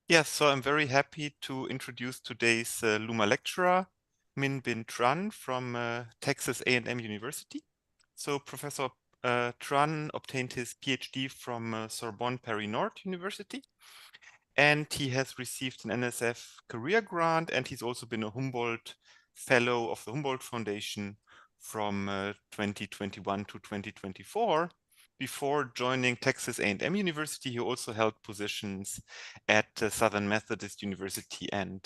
Yes, so I'm very happy to introduce today's Lumer lecturer, Minh-Binh Tran from Texas A&M University. So Professor Tran obtained his PhD from Sorbonne Paris Nord University, and he has received an NSF career grant, and he's also been a Humboldt Fellow of the Humboldt Foundation from 2021 to 2024. Before joining Texas A&M University, he also held positions at Southern Methodist University and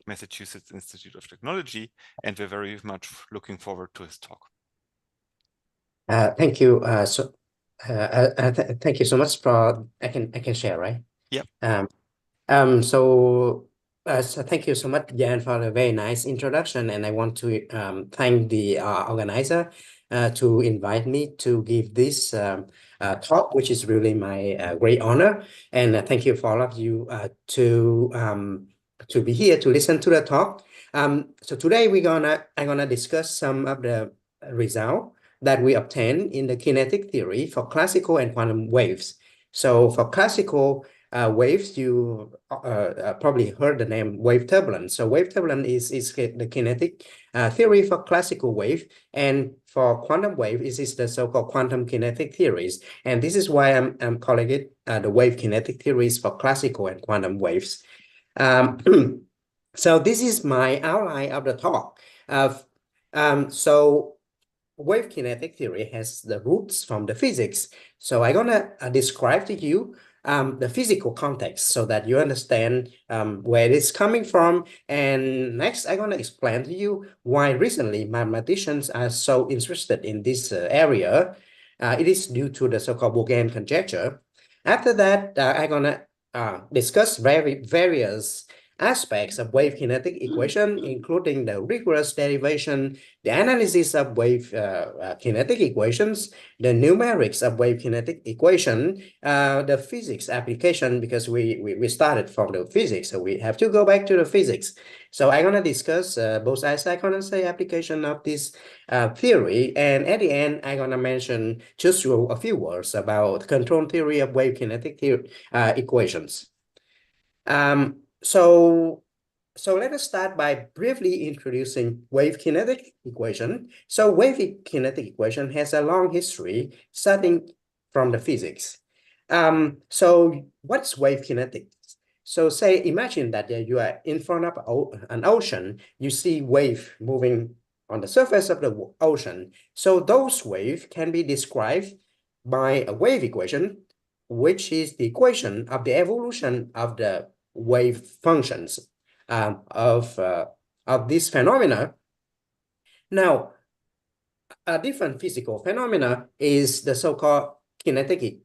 Massachusetts Institute of Technology, and we're very much looking forward to his talk. Thank you. Thank you so much for I can share, right? Yep. So thank you so much, Jan, for a very nice introduction, and I want to thank the organizer to invite me to give this talk, which is really my great honor. And thank you for all of you to be here to listen to the talk. So today I'm gonna discuss some of the result that we obtained in the kinetic theory for classical and quantum waves. So for classical waves, you probably heard the name wave turbulence. So wave turbulence is the kinetic theory for classical wave, and for quantum wave, it is the so-called quantum kinetic theories. And this is why I'm calling it the wave kinetic theories for classical and quantum waves. Um, so this is my outline of the talk. So wave kinetic theory has the roots from the physics. So I'm gonna describe to you the physical context so that you understand where it's coming from. And next, I'm gonna explain to you why recently mathematicians are so interested in this area. It is due to the so-called Boolean conjecture. After that, I'm gonna discuss various aspects of wave kinetic equation, including the rigorous derivation, the analysis of wave kinetic equations, the numerics of wave kinetic equation, the physics application, because we started from the physics, so we have to go back to the physics. So I'm going to discuss both sides. I'm going to say application of this theory, and at the end, I'm going to mention just a few words about control theory of wave kinetic equations. So let us start by briefly introducing wave kinetic equation. So wave kinetic equation has a long history starting from the physics. So what's wave kinetic? So imagine that you are in front of an ocean, you see wave moving on the surface of the ocean. So those waves can be described by a wave equation, which is the equation of the evolution of the wave functions of this phenomena. Now, a different physical phenomena is the so-called kinetic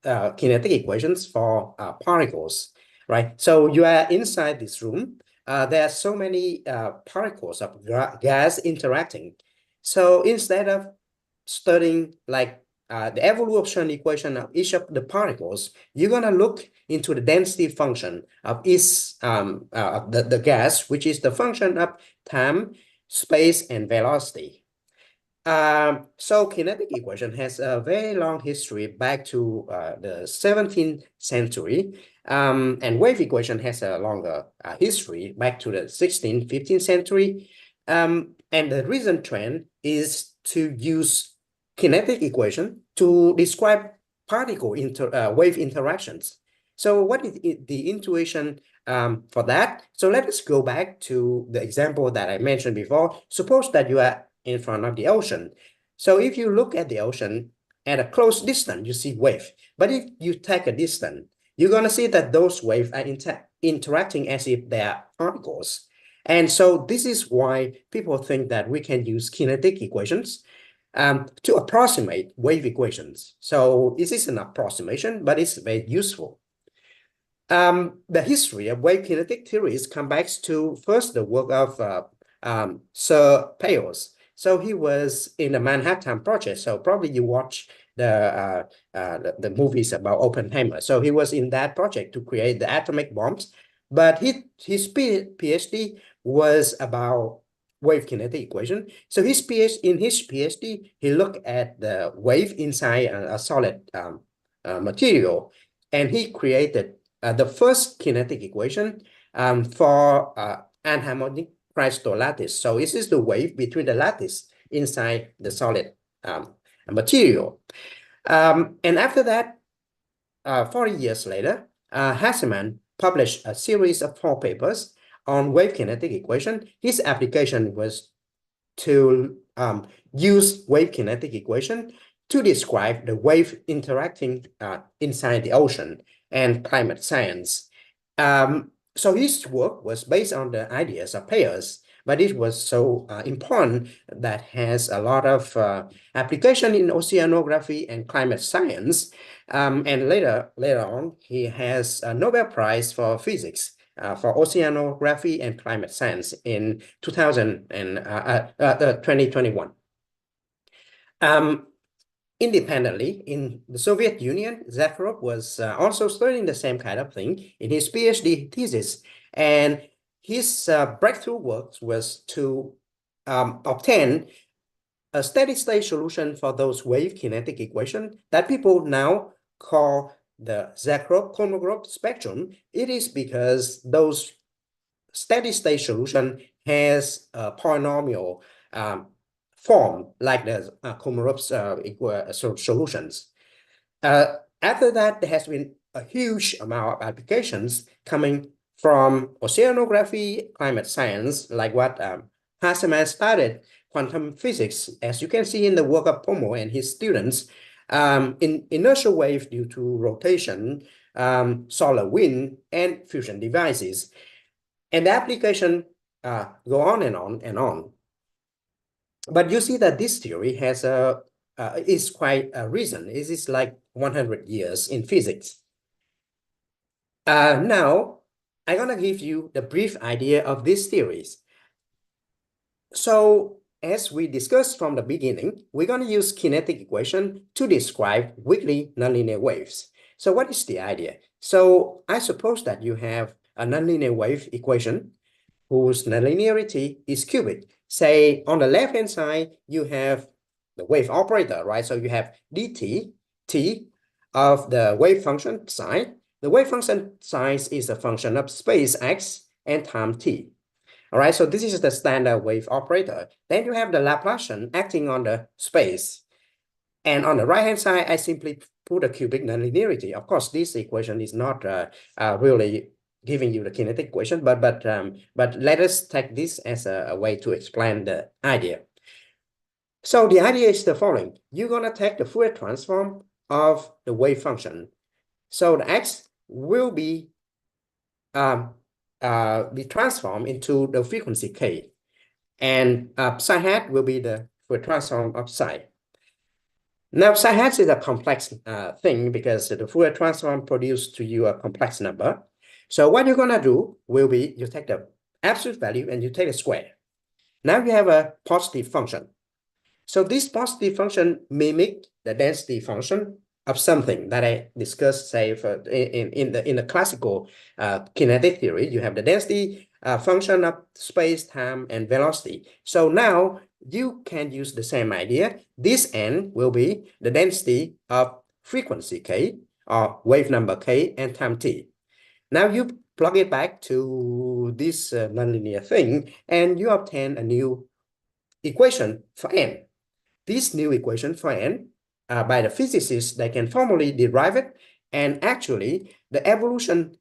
equations for particles, right? So you are inside this room. There are so many particles of gas interacting. So instead of studying like the evolution equation of each of the particles, you're gonna look into the density function of each the gas, which is the function of time, space, and velocity. So kinetic equation has a very long history back to the 17th century, and wave equation has a longer history back to the 16th, 15th century. And the recent trend is to use kinetic equation to describe wave interactions. So what is the intuition for that? So let us go back to the example that I mentioned before. Suppose that you are in front of the ocean. So if you look at the ocean at a close distance, you see wave. But if you take a distance, you're going to see that those waves are interacting as if they are particles. And so this is why people think that we can use kinetic equations to approximate wave equations. So this is an approximation, but it's very useful. The history of wave kinetic theories comes back to first the work of Sir Peirce. So he was in the Manhattan Project. So probably you watch the movies about Oppenheimer. So he was in that project to create the atomic bombs. But his PhD was about wave kinetic equation. So in his PhD, he looked at the wave inside a solid material, and he created the first kinetic equation for anharmonic crystal lattice. So this is the wave between the lattice inside the solid material. And after that, 40 years later, Hasselmann published a series of 4 papers on wave kinetic equation. His application was to use wave kinetic equation to describe the wave interacting inside the ocean and climate science. So his work was based on the ideas of pairs, but it was so important that has a lot of application in oceanography and climate science. And later on, he has a Nobel Prize for Physics for oceanography and climate science in 2021. Independently, in the Soviet Union, Zakharov was also studying the same kind of thing in his PhD thesis. And his breakthrough work was to obtain a steady-state solution for those wave kinetic equations that people now call the Zakharov-Kolmogorov spectrum. It is because those steady-state solution has a polynomial form like the Kolmogorov solutions. After that, there has been a huge amount of applications coming from oceanography, climate science, like what Hasselmann started, quantum physics, as you can see in the work of Pomo and his students, in inertial wave due to rotation, solar wind, and fusion devices. And the application go on and on and on. But you see that this theory has is quite recent. It is like 100 years in physics. Now, I'm gonna give you the brief idea of these theories. So, as we discussed from the beginning, we're gonna use kinetic equation to describe weakly nonlinear waves. So what is the idea? So I suppose that you have a nonlinear wave equation whose nonlinearity is cubic. Say on the left-hand side, you have the wave operator, right? So you have dt, t of the wave function psi. The wave function psi is a function of space x and time t. All right, so this is the standard wave operator. Then you have the Laplacian acting on the space. And on the right-hand side, I simply put a cubic nonlinearity. Of course, this equation is not really giving you the kinetic equation, but let us take this as a way to explain the idea. So the idea is the following. You're going to take the Fourier transform of the wave function. So the x will be transformed into the frequency k. And psi hat will be the Fourier transform of psi. Now, psi hat is a complex thing because the Fourier transform produces to you a complex number. So what you're going to do will be you take the absolute value and you take a square. Now you have a positive function. So this positive function mimics the density function of something that I discussed, say, in the classical kinetic theory. You have the density function of space, time, and velocity. So now you can use the same idea. This n will be the density of frequency k, or wave number k, and time t. Now you plug it back to this nonlinear thing, and you obtain a new equation for n. This new equation for n, by the physicists, they can formally derive it, and actually the evolution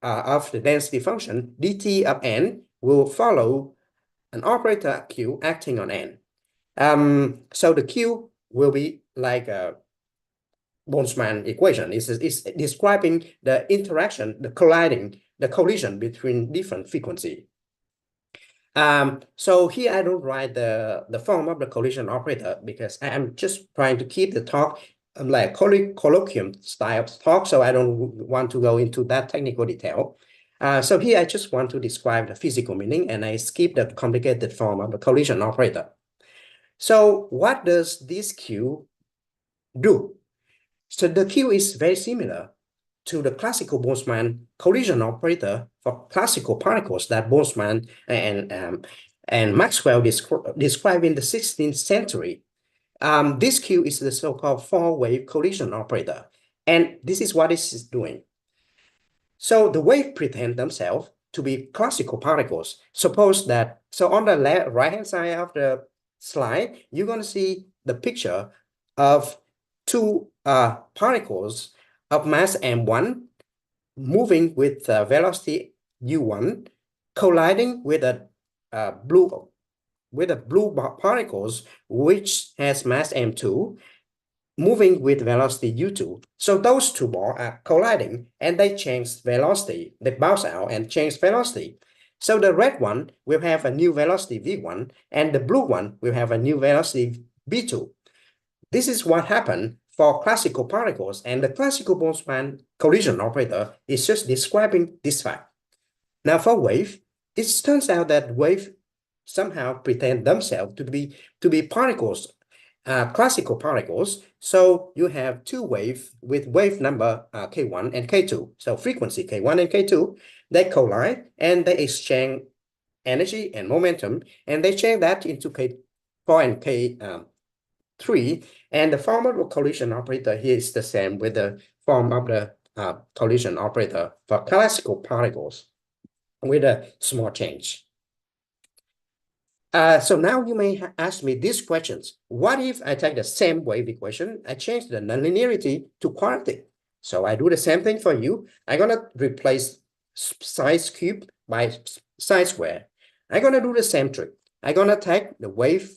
of the density function dt of n will follow an operator q acting on n. So the q will be like a Boltzmann equation. It's describing the interaction, the collision between different frequency. So here I don't write the form of the collision operator because I'm just trying to keep the talk like colloquium style of talk, so I don't want to go into that technical detail. So here I just want to describe the physical meaning, and I skip the complicated form of the collision operator. So what does this Q do? So the Q is very similar to the classical Boltzmann collision operator for classical particles that Boltzmann and Maxwell described in the 16th century. This Q is the so-called four-wave collision operator, and this is what it is doing. So the wave pretend themselves to be classical particles. Suppose that, so on the right-hand side of the slide, you're going to see the picture of two particles of mass m1 moving with velocity u1, colliding with a blue particles which has mass m2, moving with velocity u2. So those two balls are colliding and they change velocity. They bounce out and change velocity. So the red one will have a new velocity v1 and the blue one will have a new velocity v2. This is what happened for classical particles, and the classical Boltzmann collision operator is just describing this fact. Now for wave, it turns out that wave somehow pretend themselves to be particles, classical particles. So you have two waves with wave number K1 and K2. So frequency K1 and K2, they collide and they exchange energy and momentum, and they change that into K4 and K3. And the form of the collision operator here is the same with the form of the collision operator for classical particles with a small change. So now you may ask me these questions. What if I take the same wave equation, I change the nonlinearity to quadratic? So I do the same thing for you. I'm going to replace size cube by size square. I'm going to do the same trick. I'm going to take the wave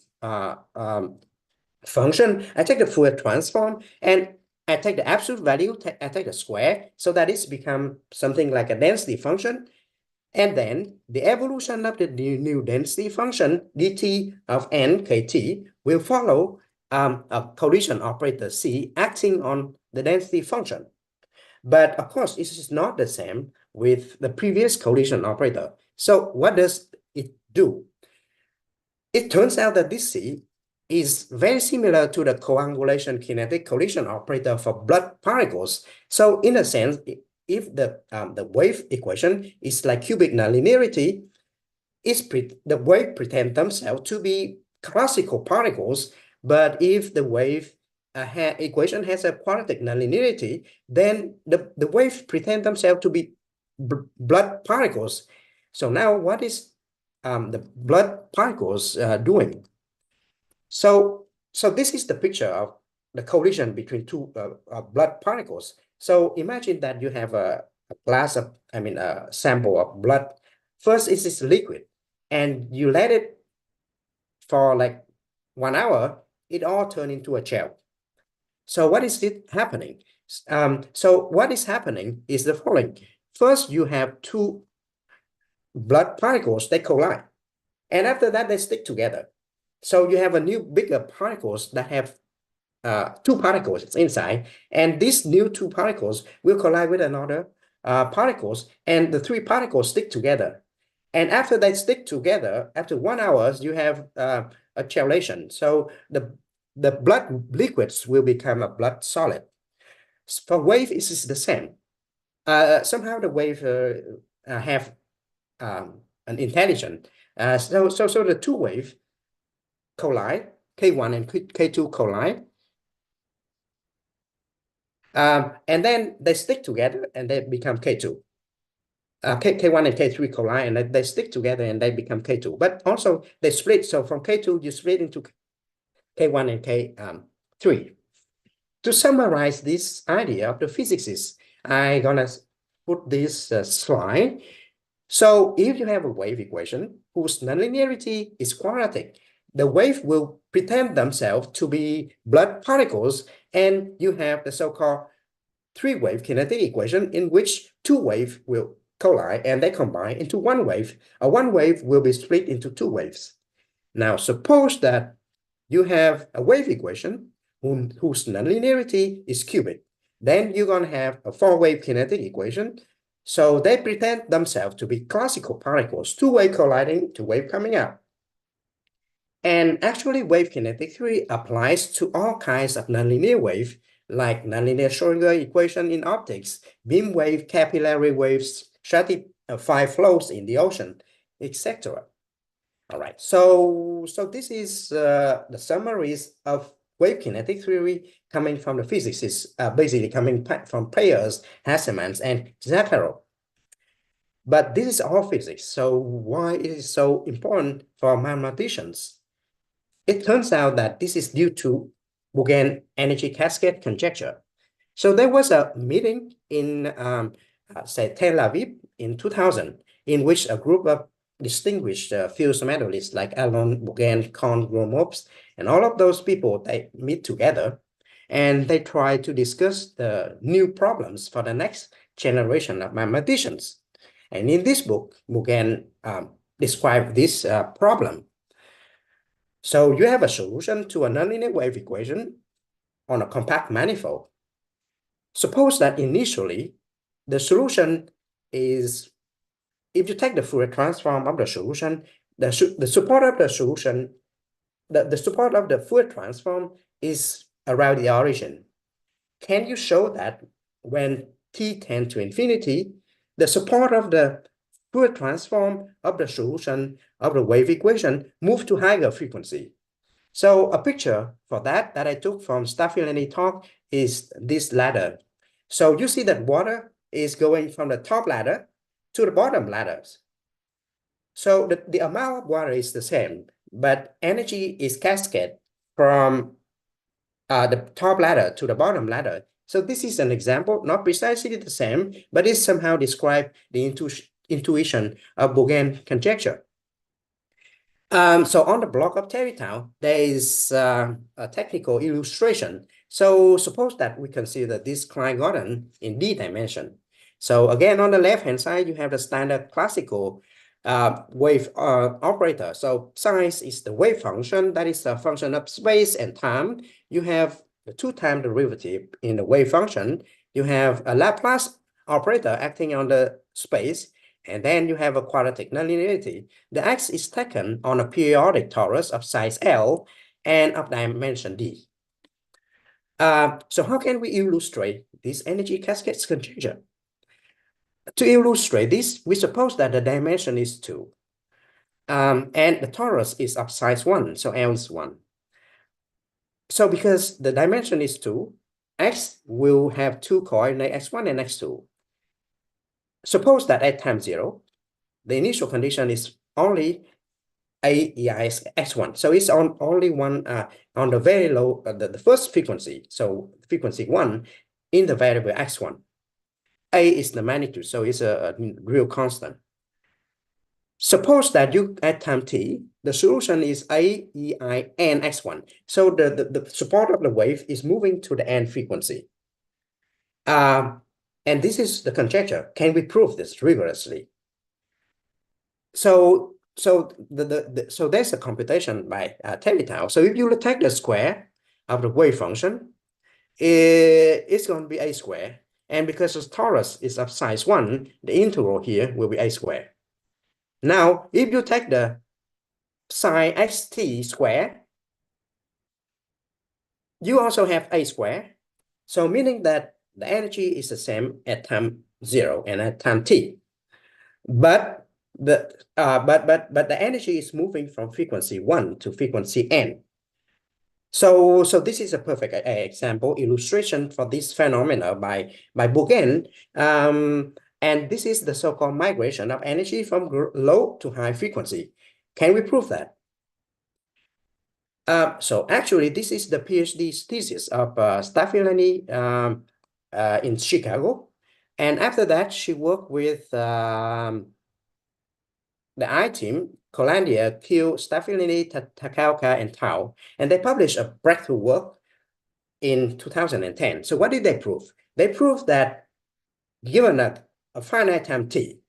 function, I take the Fourier transform, and I take the absolute value, I take the square, so that it's become something like a density function. And then the evolution of the new density function, dt of n kt, will follow a collision operator C acting on the density function. But of course, this is not the same with the previous collision operator. So what does it do? It turns out that this C is very similar to the coagulation kinetic collision operator for blood particles. So in a sense, if the wave equation is like cubic nonlinearity, the wave pretend themselves to be classical particles, but if the wave equation has a quadratic nonlinearity, then the wave pretend themselves to be blood particles. So now what is the blood particles doing? So this is the picture of the collision between two blood particles. So imagine that you have a glass of, a sample of blood. First, it is liquid, and you let it for like 1 hour, it all turn into a gel. So what is it happening? So what is happening is the following. First, you have two blood particles, they collide. And after that, they stick together. So you have a new bigger particles that have two particles inside, and these new two particles will collide with another particles, and the three particles stick together. And after they stick together, after 1 hour, you have a chelation. So the blood liquids will become a blood solid. For wave, it is the same. Somehow the wave have an intelligence. So the two waves collide, K1 and K2 collide. And then they stick together and they become K2. K1 and K3 collide and they stick together and they become K2. But also they split. So from K2, you split into K1 and K3. To summarize this idea of the physicists, I'm gonna put this slide. So if you have a wave equation whose nonlinearity is quadratic, the wave will pretend themselves to be blood particles, and you have the so-called three-wave kinetic equation in which two waves will collide and they combine into one wave. One wave will be split into two waves. Now, suppose that you have a wave equation whose nonlinearity is cubic. Then you're going to have a four-wave kinetic equation. So they pretend themselves to be classical particles, two-wave colliding, two-wave coming out. And actually, wave kinetic theory applies to all kinds of nonlinear wave, like nonlinear Schrodinger equation in optics, beam wave, capillary waves, stratified flows in the ocean, etc. All right, so this is the summaries of wave kinetic theory coming from the physicists, basically coming from Peyers, Hasselmans, and Zaharov. But this is all physics. So why it is so important for mathematicians? It turns out that this is due to Bouguin energy cascade conjecture. So there was a meeting in, say, Tel Aviv in 2000, in which a group of distinguished physics medalists like Alon, Bouguin, Kohn, Gromov, and all of those people, they meet together and they try to discuss the new problems for the next generation of mathematicians. And in this book, Bouguin described this problem. So you have a solution to a nonlinear wave equation on a compact manifold. Suppose that initially the solution is, if you take the Fourier transform of the solution, the support of the solution, the support of the Fourier transform is around the origin. Can you show that when t tends to infinity, the support of the Fourier transform of the solution of the wave equation move to higher frequency? So a picture for that I took from Staffilini talk is this ladder. So you see that water is going from the top ladder to the bottom ladders. So the amount of water is the same, but energy is cascaded from the top ladder to the bottom ladder. So this is an example, not precisely the same, but it somehow describes the intuition of Bouguin conjecture. So on the block of Terrytown, there is a technical illustration. So suppose that we consider this Klein-Gordon in D dimension. So again, on the left-hand side, you have the standard classical wave operator. So size is the wave function, that is a function of space and time. You have the two-time derivative in the wave function. You have a Laplace operator acting on the space, and then you have a quadratic nonlinearity. The x is taken on a periodic torus of size L and of dimension D. So how can we illustrate this energy cascades conjecture? To illustrate this, we suppose that the dimension is 2. And the torus is of size 1, so L is 1. So because the dimension is 2, x will have two coordinates, x1 and x2. Suppose that at time 0, the initial condition is only a EIS x1. So it's on only one on the very low, the first frequency. So frequency 1 in the variable x1. A is the magnitude, so it's a real constant. Suppose that you at time t, the solution is a, ei, n, x1. So the support of the wave is moving to the n frequency. And this is the conjecture. Can we prove this rigorously? So there's a computation by Terrytown. So if you take the square of the wave function, it's going to be a square. And because the torus is of size 1, the integral here will be a square. Now, if you take the sine xt square, you also have a square. So meaning that the energy is the same at time 0 and at time t. But the energy is moving from frequency 1 to frequency n. So this is a perfect example illustration for this phenomena by Bouguin. And this is the so-called migration of energy from low to high frequency. Can we prove that? So actually, this is the PhD thesis of Staffilini in Chicago. And after that, she worked with the I-team, Colandia, Q, Staffilini, Takaoka, and Tao. And they published a breakthrough work in 2010. So what did they prove? They proved that given a finite time t,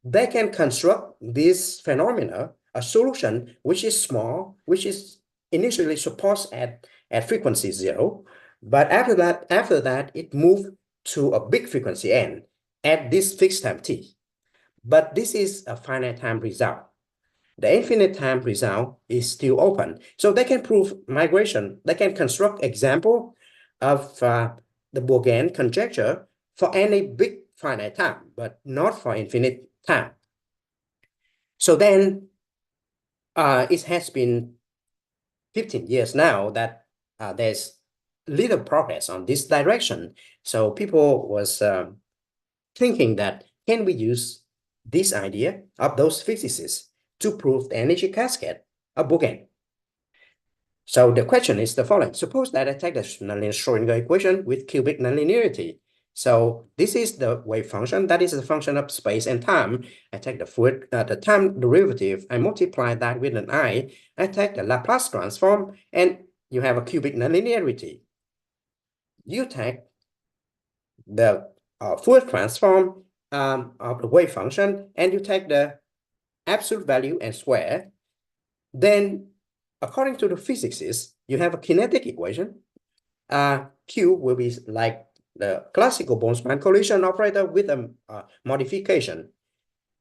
they can construct this phenomena, a solution which is small, which is initially supposed at frequency 0, but after that it moved to a big frequency n at this fixed time t. But this is a finite time result. The infinite time result is still open. So they can prove migration. They can construct example of the Bouguin conjecture for any big finite time, but not for infinite time. So then it has been 15 years now that there's little progress on this direction. So people was thinking that can we use this idea of those physicists to prove the energy cascade of Bougain. So the question is the following. Suppose that I take the nonlinear Schrodinger equation with cubic nonlinearity. So this is the wave function. That is the function of space and time. I take the time derivative. I multiply that with an I. I take the Laplace transform, and you have a cubic nonlinearity. You take the Fourier transform of the wave function, and you take the absolute value and square. Then, according to the physicists, you have a kinetic equation. Q will be like the classical Boltzmann collision operator with a modification.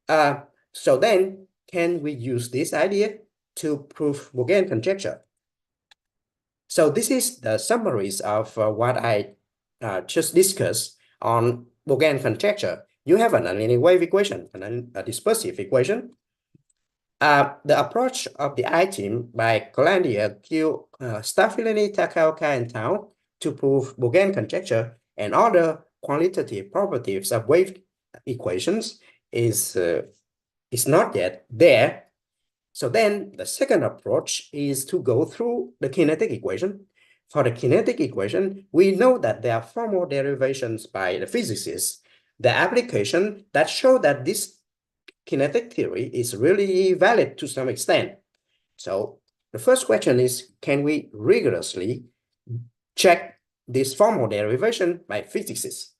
So then, can we use this idea to prove Bougain conjecture? So this is the summaries of what I just discussed on Bougain conjecture. You have a nonlinear wave equation and a dispersive equation. The approach of the I-team by Collandier, Q, Staffilini, Takaoka, and Tao to prove Bougain conjecture and other quantitative properties of wave equations is not yet there. So then the second approach is to go through the kinetic equation. For the kinetic equation, we know that there are formal derivations by the physicists. The application that show that this kinetic theory is really valid to some extent. So the first question is, can we rigorously check this formal derivation by physicists?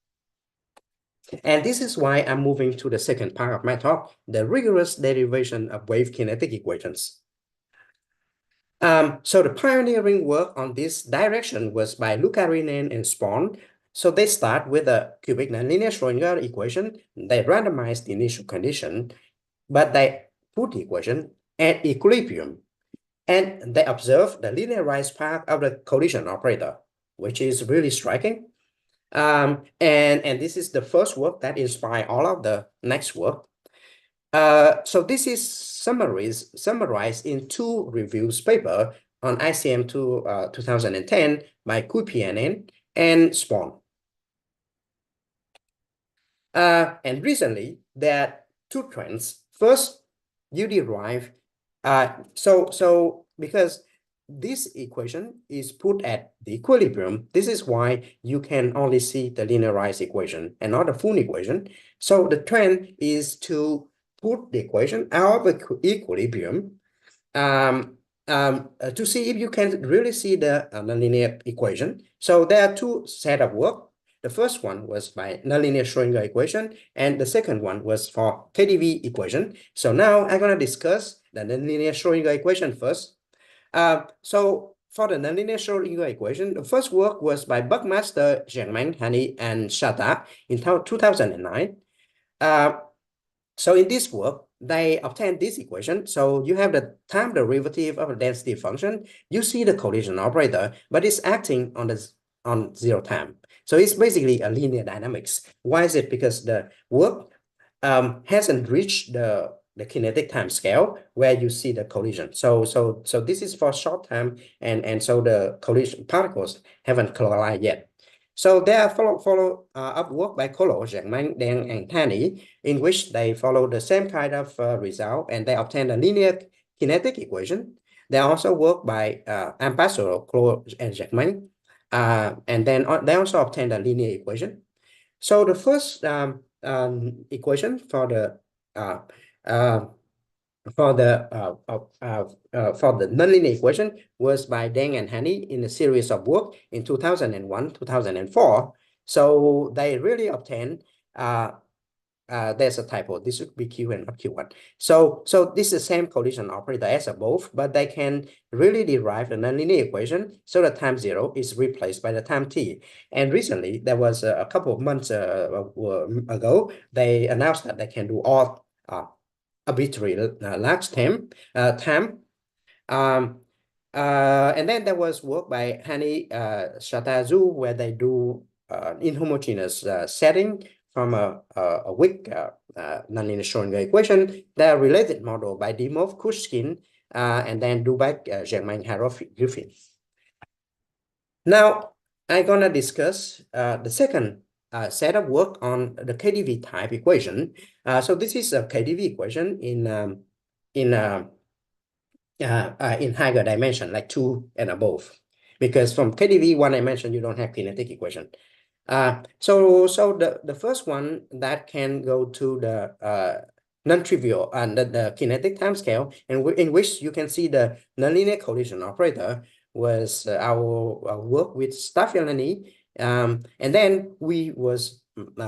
And this is why I'm moving to the second part of my talk, the rigorous derivation of wave kinetic equations. So the pioneering work on this direction was by Lukarinen and Spahn. So they start with a cubic nonlinear Schrodinger equation. They randomize the initial condition, but they put the equation at equilibrium. And they observe the linearized path of the collision operator, which is really striking. And this is the first work that inspired all of the next work. So this is summarized in two reviews paper on ICM 2010 by Kuipiainen and Spahn. And recently, there are two trends. First, you derive, because this equation is put at the equilibrium, this is why you can only see the linearized equation and not the full equation. So the trend is to put the equation out of equilibrium to see if you can really see the nonlinear equation. So there are two set of work. The first one was by nonlinear Schrodinger equation, and the second one was for KdV equation. So now I'm going to discuss the nonlinear Schrodinger equation first. So for the nonlinear Schrodinger equation, the first work was by Buckmaster, Germain, Hani, and Shata in 2009. So in this work, they obtained this equation. So you have the time derivative of a density function. You see the collision operator, but it's acting on zero time. So it's basically a linear dynamics. Why is it? Because the work hasn't reached the kinetic time scale where you see the collision. So this is for short time, and so the collision particles haven't collided yet. So there are follow-up work by Kolo, Germain, Deng, and Tani, in which they follow the same kind of result, and they obtain a linear kinetic equation. They also work by Ambassador, Kolo, and Germain, and then they also obtain a linear equation. So the first equation for the nonlinear equation was by Deng and Hani in a series of work in 2001, 2004. So they really obtained, there's a typo, this should be Q and not Q1. So this is the same collision operator as above, but they can really derive the nonlinear equation so the time zero is replaced by the time t. And recently, there was a couple of months ago, they announced that they can do all arbitrary large time. And then there was work by Hani Shatazu where they do inhomogeneous setting from a weak nonlinear Schrodinger equation. They are related model by Dimov, Kushkin, and then Dubak, Germain, Haroff, Griffin. Now, I'm gonna discuss the second set of work on the KdV type equation. So this is a KdV equation in higher dimension, like 2 and above, because from KdV 1 dimension you don't have kinetic equation. So the first one that can go to the non-trivial and the kinetic timescale, and in which you can see the nonlinear collision operator was our work with Staffelini, and then we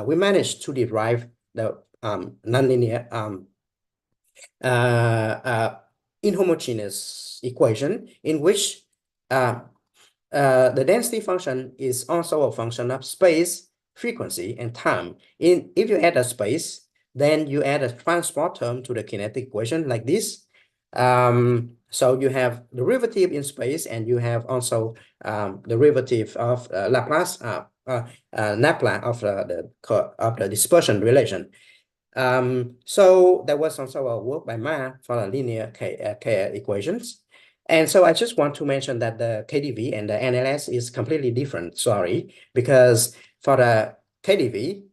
managed to derive the nonlinear inhomogeneous equation in which the density function is also a function of space, frequency, and time. If you add a space, then you add a transport term to the kinetic equation like this. So you have derivative in space, and you have also derivative of Laplace, Laplace of the dispersion relation. So there was also a work by Ma for the linear K equations. And so I just want to mention that the KdV and the NLS is completely different, sorry, because for the KdV,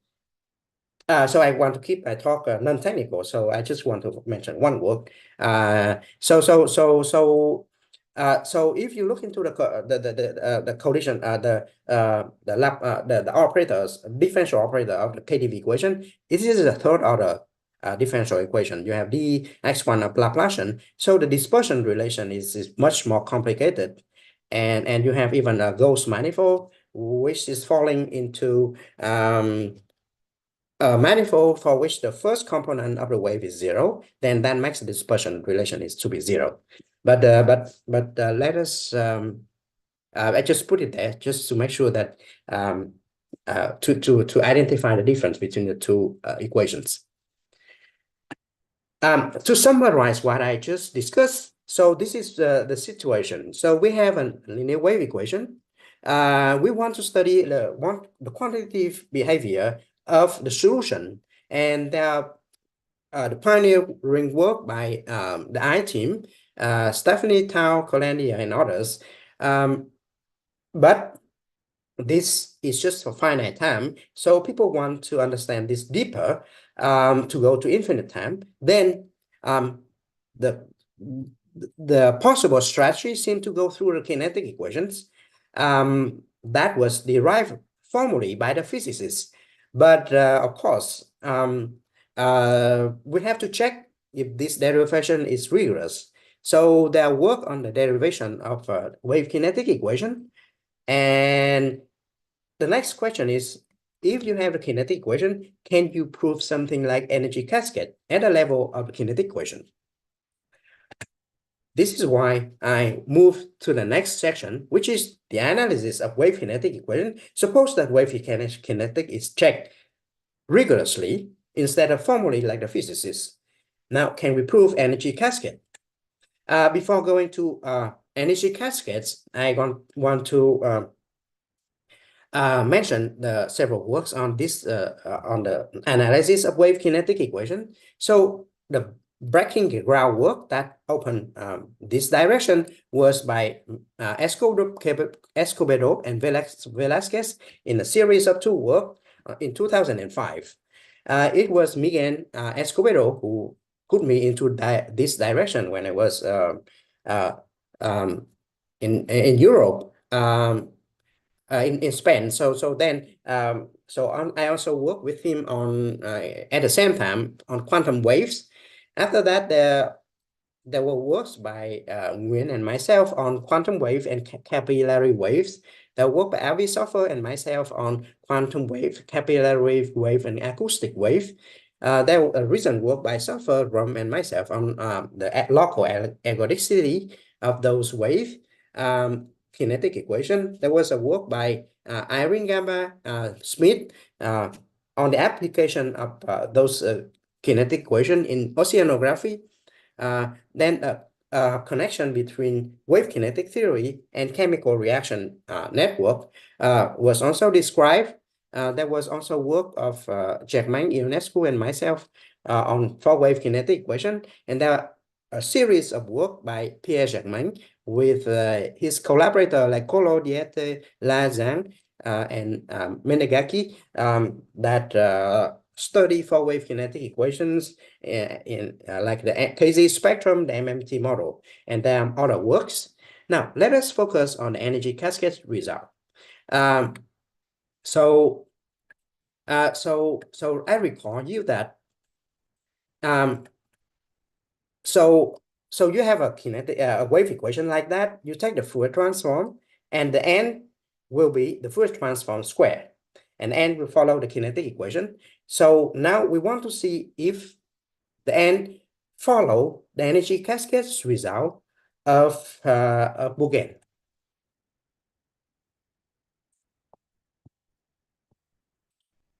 so I want to keep my talk non-technical, so I just want to mention one work. So if you look into the collision, the operators, differential operator of the KdV equation, it is a third order differential equation. You have dx1 of Laplacian, so the dispersion relation is much more complicated, and you have even a gauss manifold, which is falling into a manifold for which the first component of the wave is 0, then that makes the dispersion relation is to be 0. But let us I just put it there just to make sure that to identify the difference between the two equations. To summarize what I just discussed, so this is the situation. So we have a linear wave equation. We want to study the quantitative behavior of the solution, and the pioneering work by the I team, Stephanie Tao, Colandia, and others. But this is just for finite time, so people want to understand this deeper, to go to infinite time. Then the possible strategy seemed to go through the kinetic equations that was derived formally by the physicists. But of course, we have to check if this derivation is rigorous. So there work on the derivation of wave kinetic equation. And the next question is, if you have a kinetic equation, can you prove something like energy cascade at the level of the kinetic equation? This is why I move to the next section, which is the analysis of wave kinetic equation. Suppose that wave kinetic is checked rigorously instead of formally like the physicists. Now, can we prove energy cascade? Before going to energy cascades, I want to mention the several works on this on the analysis of wave kinetic equation. So the breaking groundwork that opened this direction was by Escobedo and Velasquez in a series of 2 works in 2005. It was Miguel Escobedo who put me into this direction when I was in Europe, in Spain. I also worked with him on at the same time on quantum waves. After that, there were works by Nguyen and myself on quantum wave and capillary waves. There were work by Avi Soffer and myself on quantum wave, capillary wave, and acoustic wave. There was a recent work by Soffer, Rom, and myself on the local ergodicity of those waves. Kinetic equation. There was a work by Irene Gamba Smith on the application of those kinetic equation in oceanography. Then a connection between wave kinetic theory and chemical reaction network was also described. There was also work of Germain Ionescu and myself on four-wave kinetic equation, and there are a series of work by Pierre Germain with his collaborator like Colo Diete, La Zhang, and Menegaki that study four-wave kinetic equations in like the KZ spectrum, the MMT model, and then other works. Now, let us focus on the energy cascade result. So I recall you that so you have a kinetic a wave equation like that. You take the Fourier transform, and the n will be the Fourier transform square, and n will follow the kinetic equation. So now we want to see if the n follow the energy cascades result of Bouguin.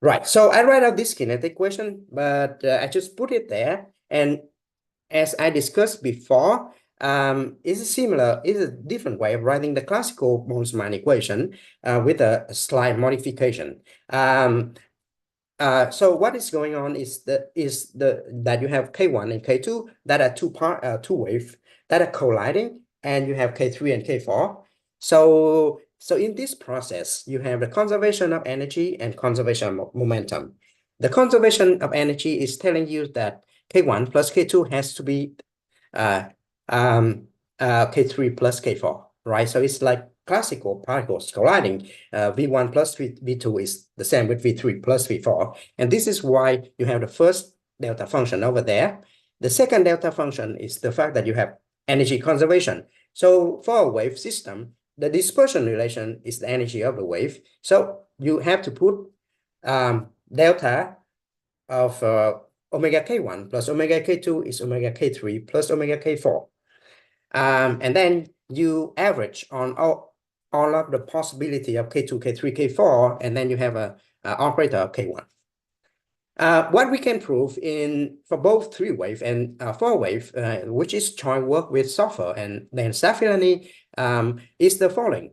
Right. So I write out this kinetic equation, but I just put it there, and as I discussed before, it's a different way of writing the classical Boltzmann equation with a slight modification. So what is going on is that you have K1 and K2 that are two waves that are colliding, and you have K3 and K4. So in this process, you have the conservation of energy and conservation of momentum. The conservation of energy is telling you that K1 plus K2 has to be K3 plus K4, right? So it's like classical particles colliding. V1 plus V2 is the same with V3 plus V4. And this is why you have the first delta function over there. The second delta function is the fact that you have energy conservation. So for a wave system, the dispersion relation is the energy of the wave. So you have to put delta of omega K1 plus omega K2 is omega K3 plus omega K4. And then you average on all of the possibility of K2, K3, K4, and then you have a operator of K1. What we can prove for both three-wave and four-wave, which is joint work with Soffer and then Safilani, is the following.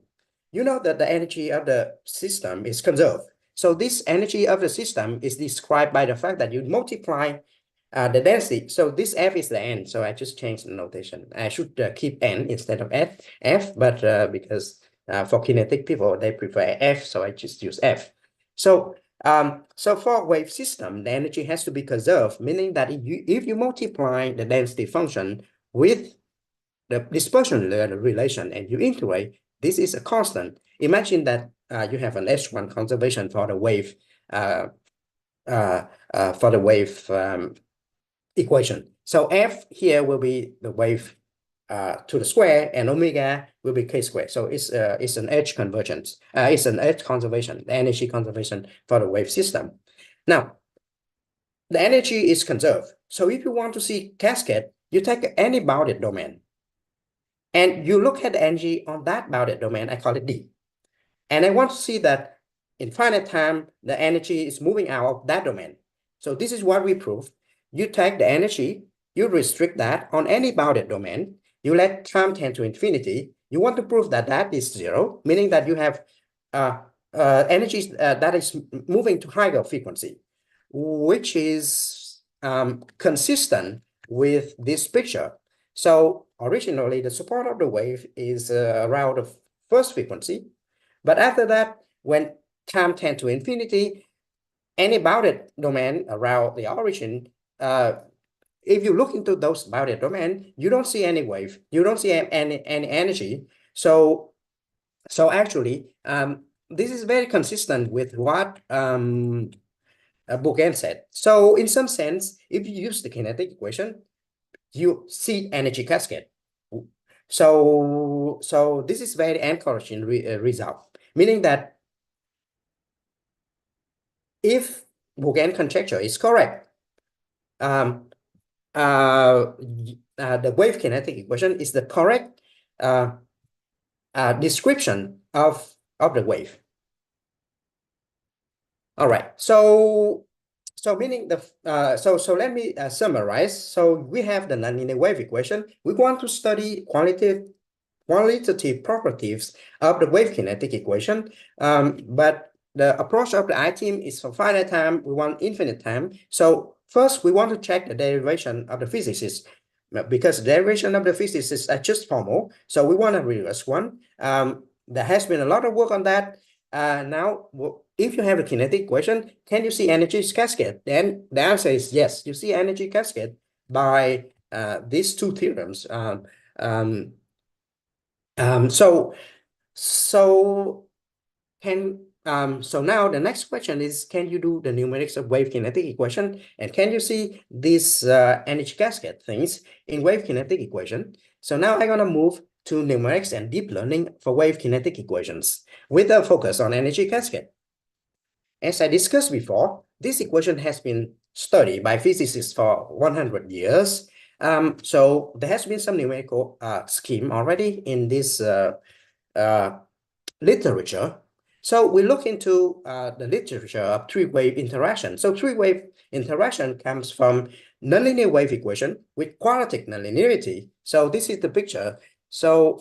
You know that the energy of the system is conserved. So this energy of the system is described by the fact that you multiply the density. So this F is the N. So I just changed the notation. I should keep N instead of F, but because for kinetic people, they prefer F, so I just use F. So for a wave system, the energy has to be conserved, meaning that if you multiply the density function with the dispersion relation and you integrate, this is a constant. Imagine that you have an H1 conservation for the wave equation. So F here will be the wave to the square, and omega will be K squared. So it's an H convergence. It's an H conservation, the energy conservation for the wave system. Now, the energy is conserved. So if you want to see cascade, you take any bounded domain, and you look at the energy on that bounded domain. I call it D. And I want to see that in finite time, the energy is moving out of that domain. So this is what we prove. You take the energy, you restrict that on any bounded domain, you let time tend to infinity. You want to prove that that is zero, meaning that you have energy that is moving to higher frequency, which is consistent with this picture. So originally, the support of the wave is around the first frequency. But after that, when time tends to infinity, any bounded domain around the origin, if you look into those bounded domain, you don't see any wave, you don't see any energy. So actually, this is very consistent with what Bouguin said. So in some sense, if you use the kinetic equation, you see energy cascade. So this is very encouraging result, meaning that if Bouguin conjecture is correct, the wave kinetic equation is the correct description of the wave. All right, so meaning so let me summarize. So we have the nonlinear wave equation. We want to study qualitative properties of the wave kinetic equation, but the approach of the I-team is for finite time. We want infinite time. So first, we want to check the derivation of the physicists, because the derivation of the physicists are just formal. So we want a reverse one. There has been a lot of work on that. Now, if you have a kinetic equation, can you see energy cascade? Then the answer is yes. You see energy cascade by these two theorems. So now the next question is, can you do the numerics of wave kinetic equation? And can you see these energy cascade things in wave kinetic equation? So now I'm gonna move to numerics and deep learning for wave kinetic equations with a focus on energy cascade. As I discussed before, this equation has been studied by physicists for 100 years. So there has been some numerical scheme already in this literature. So we look into the literature of three-wave interaction. So three-wave interaction comes from nonlinear wave equation with quadratic nonlinearity. So this is the picture. So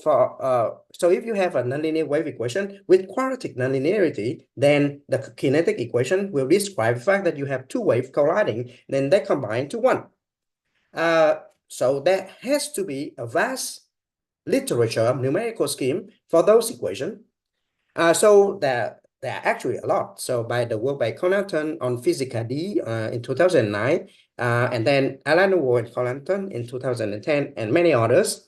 if you have a nonlinear wave equation with quadratic nonlinearity, then the kinetic equation will describe the fact that you have two waves colliding, then they combine to one. So there has to be a vast literature of numerical scheme for those equations. So there are actually a lot. So by the work by Connaughton on Physica D in 2009, and then Alan Ward and Connaughton in 2010, and many others.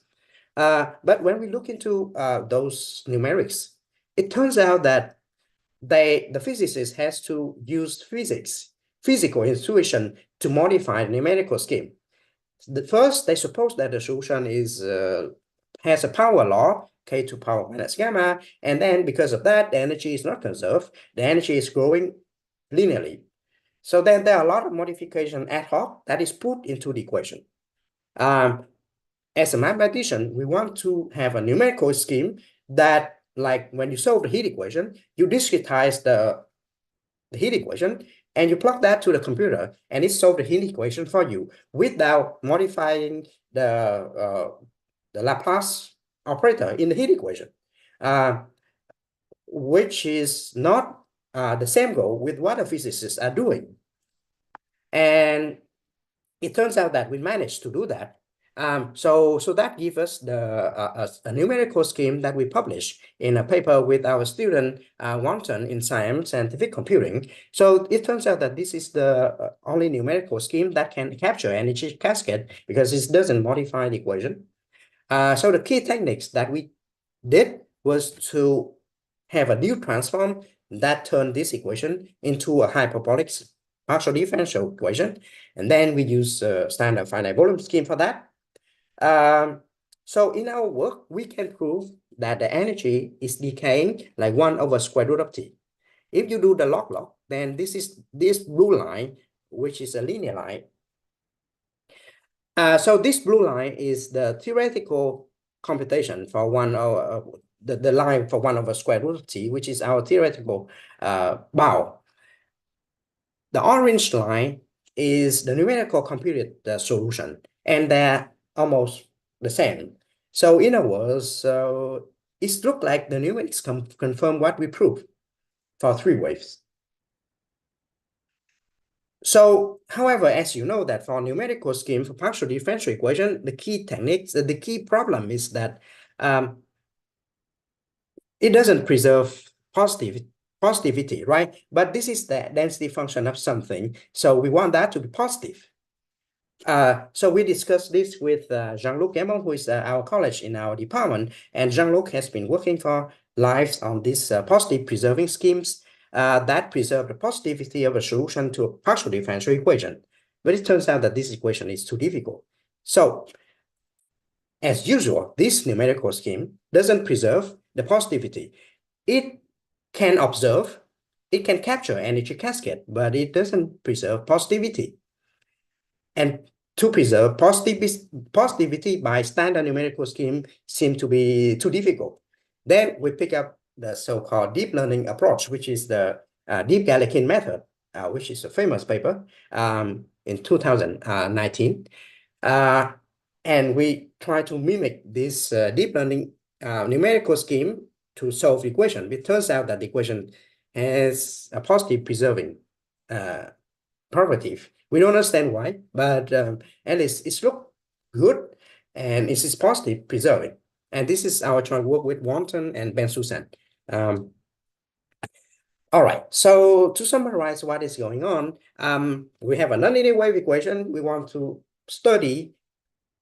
But when we look into those numerics, it turns out that the physicist has to use physical intuition to modify the numerical scheme. First, they suppose that the solution has a power law, k to power minus gamma, and then because of that, the energy is not conserved. The energy is growing linearly. So then there are a lot of modification ad hoc that is put into the equation. As a mathematician, we want to have a numerical scheme that, like when you solve the heat equation, you discretize the heat equation and you plug that to the computer and it solves the heat equation for you without modifying the Laplace operator in the heat equation, which is not the same goal with what the physicists are doing. And it turns out that we managed to do that. So that gives us a numerical scheme that we published in a paper with our student Wanton in scientific computing. So it turns out that this is the only numerical scheme that can capture energy cascade because it doesn't modify the equation. So the key techniques that we did was to have a new transform that turned this equation into a hyperbolic partial differential equation. And then we use standard finite volume scheme for that. So in our work, we can prove that the energy is decaying like 1 over square root of t. If you do the log, then this blue line, which is a linear line. So this blue line is the theoretical computation for the line for 1 over square root of t, which is our theoretical bound. The orange line is the numerical computed solution, and they're almost the same. So in other words, it looks like the numerics confirm what we proved for three waves. So, however, as you know that for numerical scheme for partial differential equation, the key techniques, the key problem is that it doesn't preserve positivity, right? But this is the density function of something. So we want that to be positive. So we discussed this with Jean-Luc Guémon, who is our colleague in our department. And Jean-Luc has been working for lives on these positive preserving schemes that preserve the positivity of a solution to a partial differential equation. But it turns out that this equation is too difficult. So as usual, this numerical scheme doesn't preserve the positivity. It can observe, it can capture energy cascade, but it doesn't preserve positivity. And to preserve positivity by standard numerical scheme seems to be too difficult. Then we pick up the so-called deep learning approach, which is the deep Galerkin method, which is a famous paper in 2019. And we try to mimic this deep learning numerical scheme to solve the equation. It turns out that the equation has a positive preserving property. We don't understand why, but at least it looks good and it is positive preserving. And this is our joint work with Wanton and Ben Susan. All right, so to summarize what is going on, we have a nonlinear wave equation. We want to study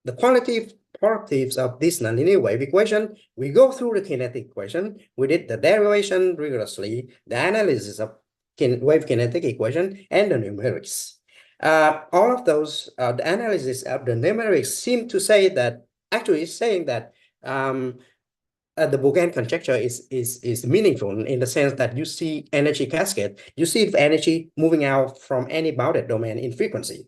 the quantitative properties of this nonlinear wave equation. We go through the kinetic equation. We did the derivation rigorously, the analysis of wave kinetic equation, and the numerics. All of those, the analysis of the numerics seem to say that, actually saying that the Boolean conjecture is meaningful in the sense that you see energy cascade, you see energy moving out from any bounded domain in frequency.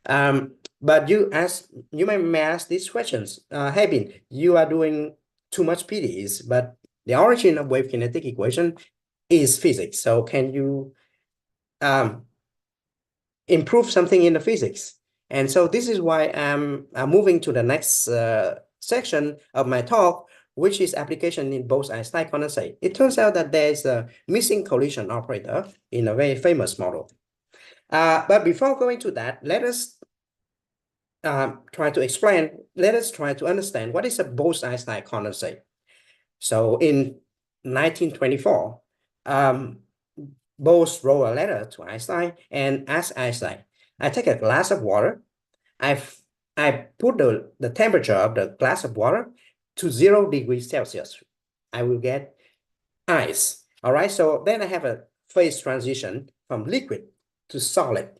But you may ask these questions. Hey, Bin, you are doing too much PDEs, but the origin of wave kinetic equation is physics. So can you improve something in the physics? And so this is why I'm moving to the next section of my talk, which is application in Bose-Einstein condensate. It turns out that there is a missing collision operator in a very famous model. But before going to that, let us try to understand what is a Bose-Einstein condensate. So in 1924, Bose wrote a letter to Einstein and asked Einstein, I take a glass of water, I put the temperature of the glass of water to 0 degrees Celsius. I will get ice. All right, so then I have a phase transition from liquid to solid.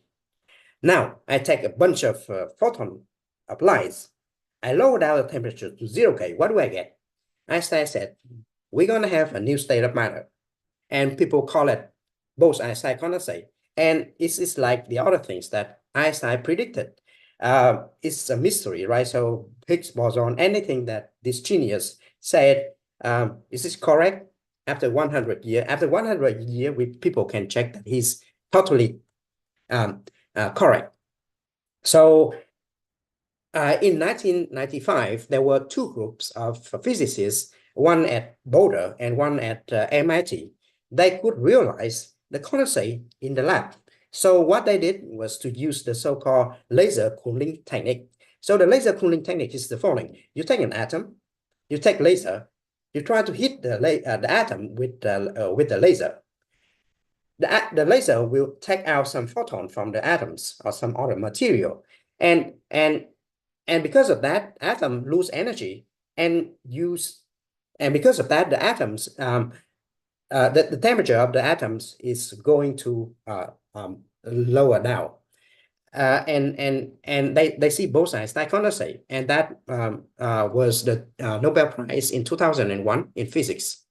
Now I take a bunch of photon of lights. I lower down the temperature to 0K. What do I get? Einstein said, we're going to have a new state of matter. And people call it Bose-Einstein condensate. And it's like the other things that Einstein predicted. It's a mystery, right? So Higgs boson, anything that this genius said, is this correct? After 100 years, people can check that he's totally correct. So in 1995, there were two groups of physicists, one at Boulder and one at MIT. They could realize the condensate in the lab. So what they did was to use the so-called laser cooling technique. So the laser cooling technique is the following. You take an atom, you take laser, you try to hit the atom with the laser. The laser will take out some photon from the atoms or some other material. And because of that, atom lose energy and because of that, the atoms, the temperature of the atoms is going to lower down. And they see Bose-Einstein condensate, and that was the Nobel Prize in 2001 in physics.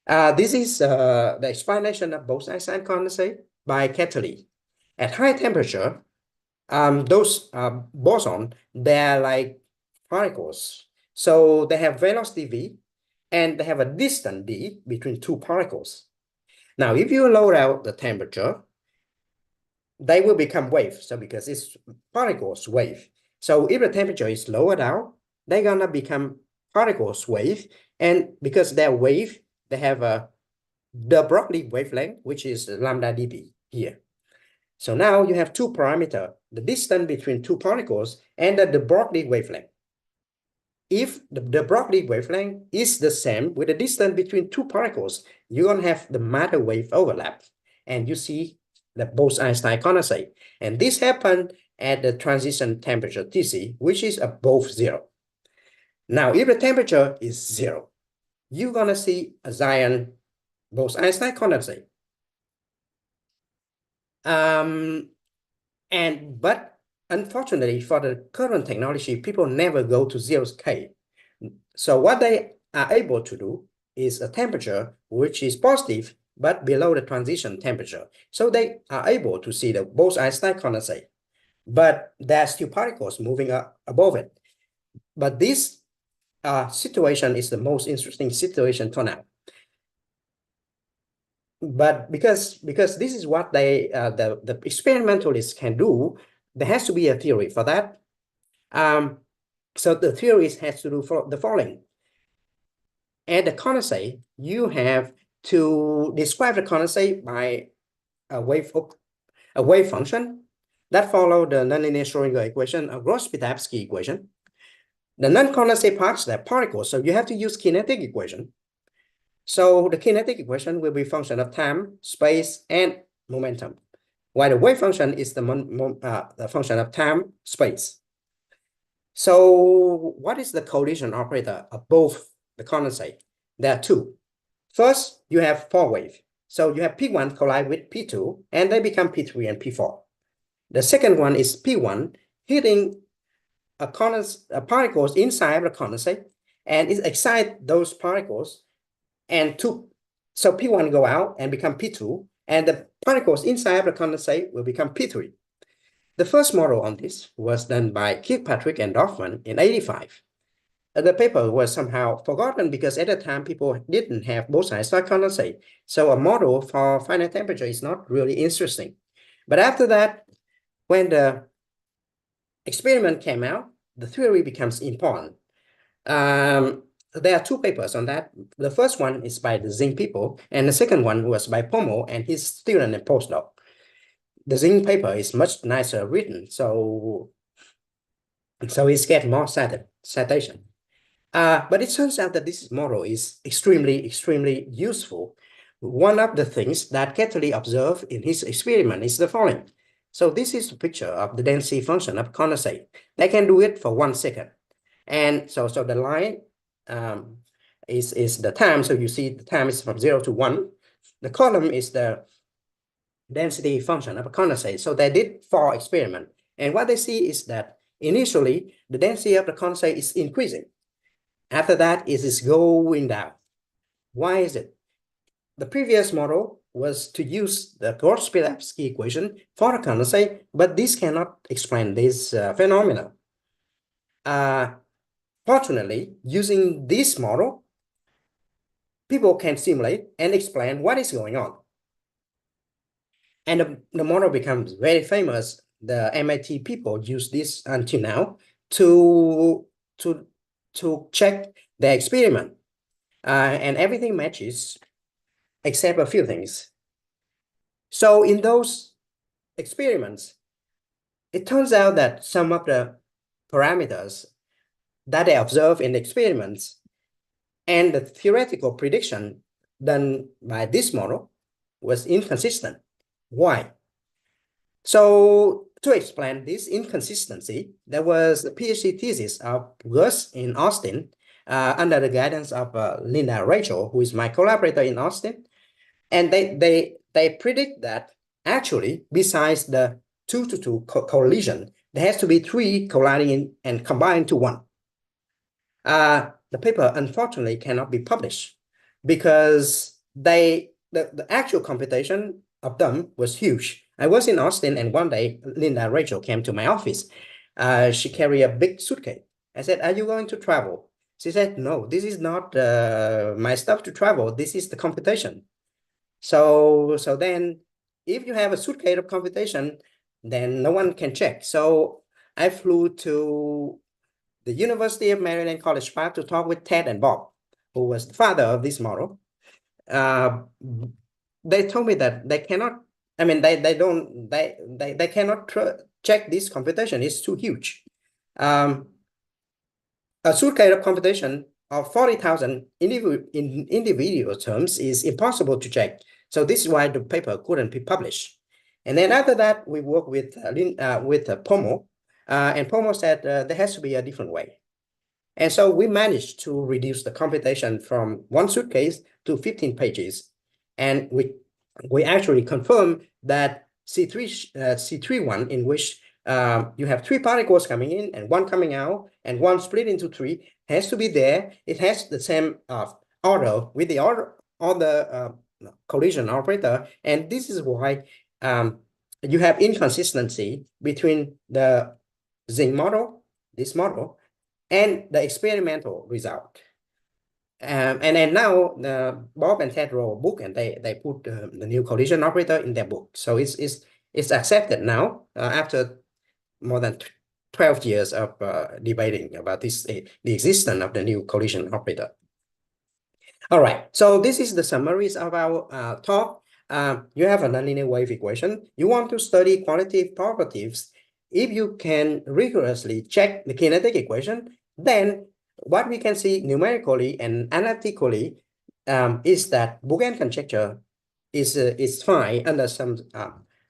This is the explanation of Bose-Einstein condensate by Ketterle. At high temperature, those boson, they're like particles. So they have velocity v, and they have a distance d between two particles. Now, if you lower out the temperature, they will become waves. So because it's particles wave. So if the temperature is lowered out, they're gonna become particles wave. And because they're wave, they have the Broglie wavelength, which is lambda dB here. So now you have two parameters, the distance between two particles and the Broglie wavelength. If the Broglie wavelength is the same with the distance between two particles, you're going to have the matter wave overlap. And you see the Bose-Einstein condensate. And this happened at the transition temperature Tc, which is above 0. Now, if the temperature is 0, you're going to see a giant Bose-Einstein condensate. But unfortunately, for the current technology, people never go to 0K. So what they are able to do is a temperature which is positive, but below the transition temperature. So they are able to see the Bose-Einstein condensate, but there are still particles moving up above it. But this situation is the most interesting situation for now. But because this is what the experimentalists can do, there has to be a theory for that. So the theory has to do for the following. At the condensate, you have to describe the condensate by a wave function that follow the nonlinear Schrodinger equation, a Gross-Pitapsky equation. The non-condensate parts, they're particles, so you have to use kinetic equation. So the kinetic equation will be function of time, space, and momentum, while the wave function is the function of time, space. So what is the collision operator of both the condensate? There are two. First, you have four wave. So you have P1 collide with P2, and they become P3 and P4. The second one is P1 hitting particles inside the condensate, and it excites those particles, and so P1 go out and become P2, and the particles inside the condensate will become P3. The first model on this was done by Kirkpatrick and Dorfman in 85. The paper was somehow forgotten because at the time people didn't have both-side condensate. So a model for finite temperature is not really interesting. But after that, when the experiment came out, the theory becomes important. There are two papers on that. The first one is by the Zing people, and the second one was by Pomo and his student and postdoc. The Zing paper is much nicer written, so it's get more citation. But it turns out that this model is extremely useful. One of the things that Ketterle observed in his experiment is the following. So this is a picture of the density function of condensate. They can do it for 1 second. And so the line is the time. So you see the time is from 0 to 1. The column is the density function of a condensate. So they did 4 experiments. And what they see is that initially the density of the condensate is increasing. After that, it is going down. Why is it? The previous model was to use the Gortz-Spilevsky equation for the condensate, but this cannot explain this phenomena. Fortunately, using this model, people can simulate and explain what is going on. And the model becomes very famous. The MIT people use this until now to check the experiment. And everything matches except a few things. So in those experiments, it turns out that some of the parameters that they observe in the experiments and the theoretical prediction done by this model was inconsistent. Why? So to explain this inconsistency, there was a PhD thesis of Gus in Austin under the guidance of Linda Rachel, who is my collaborator in Austin. And they predict that actually, besides the 2-to-2 collision, there has to be 3 colliding and combined to 1. The paper, unfortunately, cannot be published because the actual computation of them was huge. I was in Austin, and one day, Linda Rachel came to my office. She carried a big suitcase. I said, "Are you going to travel?" She said, "No, this is not my stuff to travel. This is the computation." So then, if you have a suitcase of computation, then no one can check. So I flew to the University of Maryland College Park to talk with Ted and Bob, who was the father of this model. They told me that they cannot. I mean, they cannot check this computation. It's too huge. A suitcase of computation of 40,000 individual terms is impossible to check. So this is why the paper couldn't be published. And then after that, we worked with Pomo, and Pomo said there has to be a different way. And so we managed to reduce the computation from 1 suitcase to 15 pages. And we actually confirmed that C31, in which you have 3 particles coming in and 1 coming out, and 1 split into 3, has to be there. It has the same order with the order collision operator, and this is why you have inconsistency between the Zing model, this model, and the experimental result. And then now Bob and Ted wrote a book, and they put the new collision operator in their book. So it's accepted now after more than 12 years of debating about this, the existence of the new collision operator. All right, so this is the summaries of our talk. You have a nonlinear wave equation. You want to study qualitative properties. If you can rigorously check the kinetic equation, then what we can see numerically and analytically is that Boolean conjecture is fine under some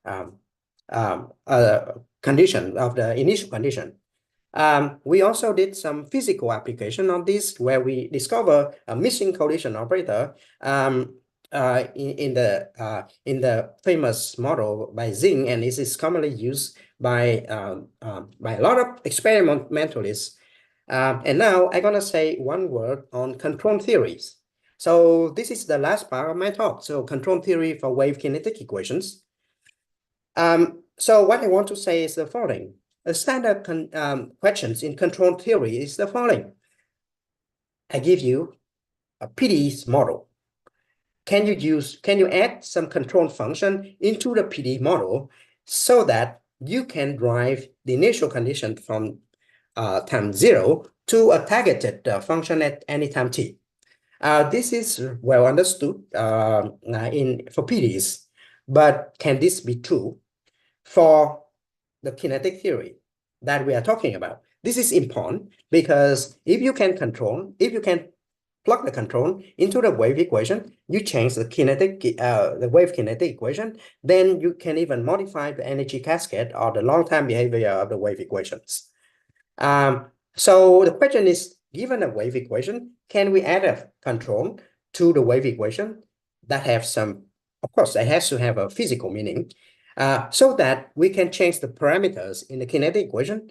um, condition of the initial condition. We also did some physical application on this where we discover a missing collision operator in the famous model by Zing, and this is commonly used by a lot of experimentalists. And now I'm gonna say one word on control theories. So this is the last part of my talk. So control theory for wave kinetic equations. So what I want to say is the following. A standard questions in control theory is the following. I give you a PD's model. Can you add some control function into the PD model so that you can drive the initial condition from time 0 to a targeted function at any time t? This is well understood for PDs, but can this be true for the kinetic theory that we are talking about? This is important because if you can plug the control into the wave equation, you change the wave kinetic equation, then you can even modify the energy cascade or the long-term behavior of the wave equations. So the question is, given a wave equation, can we add a control to the wave equation that have some, of course, it has to have a physical meaning, so that we can change the parameters in the kinetic equation.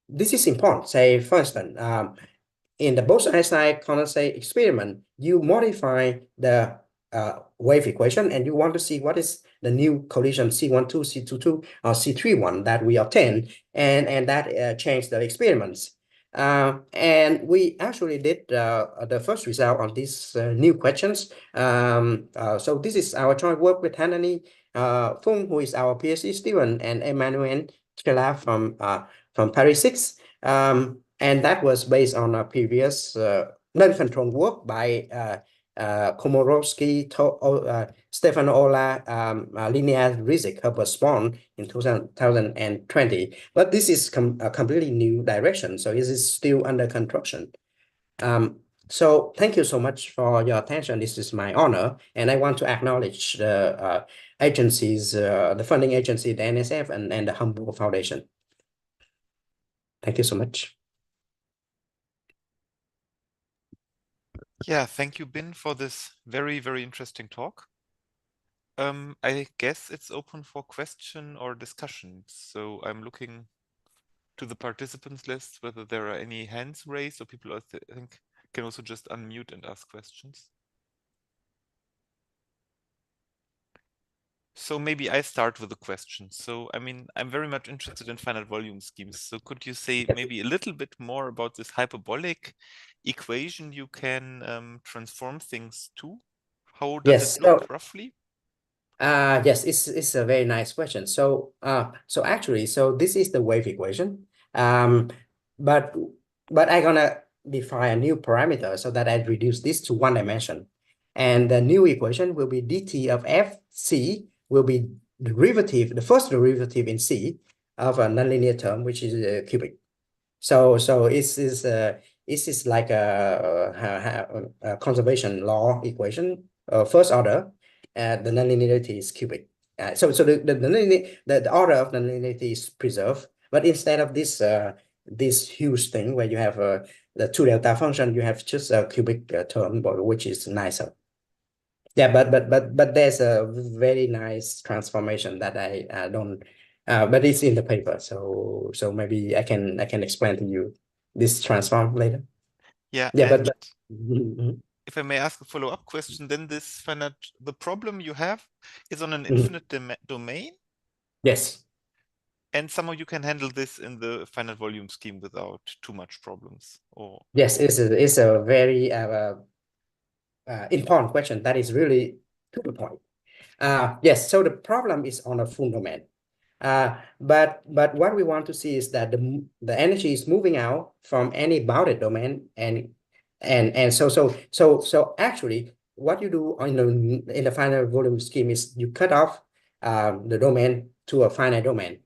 This is important. Say, for instance, in the Bose-Einstein condensate experiment, you modify the wave equation and you want to see what is the new collision C12, C22, or C31 that we obtain, and that changed the experiments. And we actually did the first result on these new questions. So this is our joint work with Hanani Fung, who is our PhD student, and Emmanuel Chela from Paris 6. And that was based on a previous non-controlled work by Komorowski, Stefano Ola, Linear Rizik, Herbert Spawn in 2020. But this is a completely new direction, so this is still under construction. So thank you so much for your attention. This is my honor, and I want to acknowledge the agencies, the funding agency, the NSF, and the Humboldt Foundation. Thank you so much. Yeah, thank you, Bin, for this very, very interesting talk. I guess it's open for question or discussion. So I'm looking to the participants list, whether there are any hands raised or people I think can also just unmute and ask questions. So maybe I start with a question. So, I mean, I'm very much interested in finite volume schemes. So could you say maybe a little bit more about this hyperbolic equation you can transform things to? How does it look roughly? Yes, it's a very nice question. So actually, this is the wave equation. But I'm gonna define a new parameter so that I reduce this to one dimension. And the new equation will be dt of fc will be the first derivative in C of a nonlinear term, which is cubic. So this is like a conservation law equation, first order. The nonlinearity is cubic. So the order of nonlinearity is preserved, but instead of this huge thing where you have the two delta function, you have just a cubic term, which is nicer. Yeah, but there's a very nice transformation that I don't, but it's in the paper, so maybe I can explain to you this transform later. Yeah, Yeah, and if I may ask a follow-up question, then the problem you have is on an infinite domain? Yes. And somehow you can handle this in the finite volume scheme without too much problems, or? Yes, it's a very important question that is really to the point. Yes, so the problem is on a full domain. But what we want to see is that the energy is moving out from any bounded domain, and so actually what you do in the finite volume scheme is you cut off the domain to a finite domain,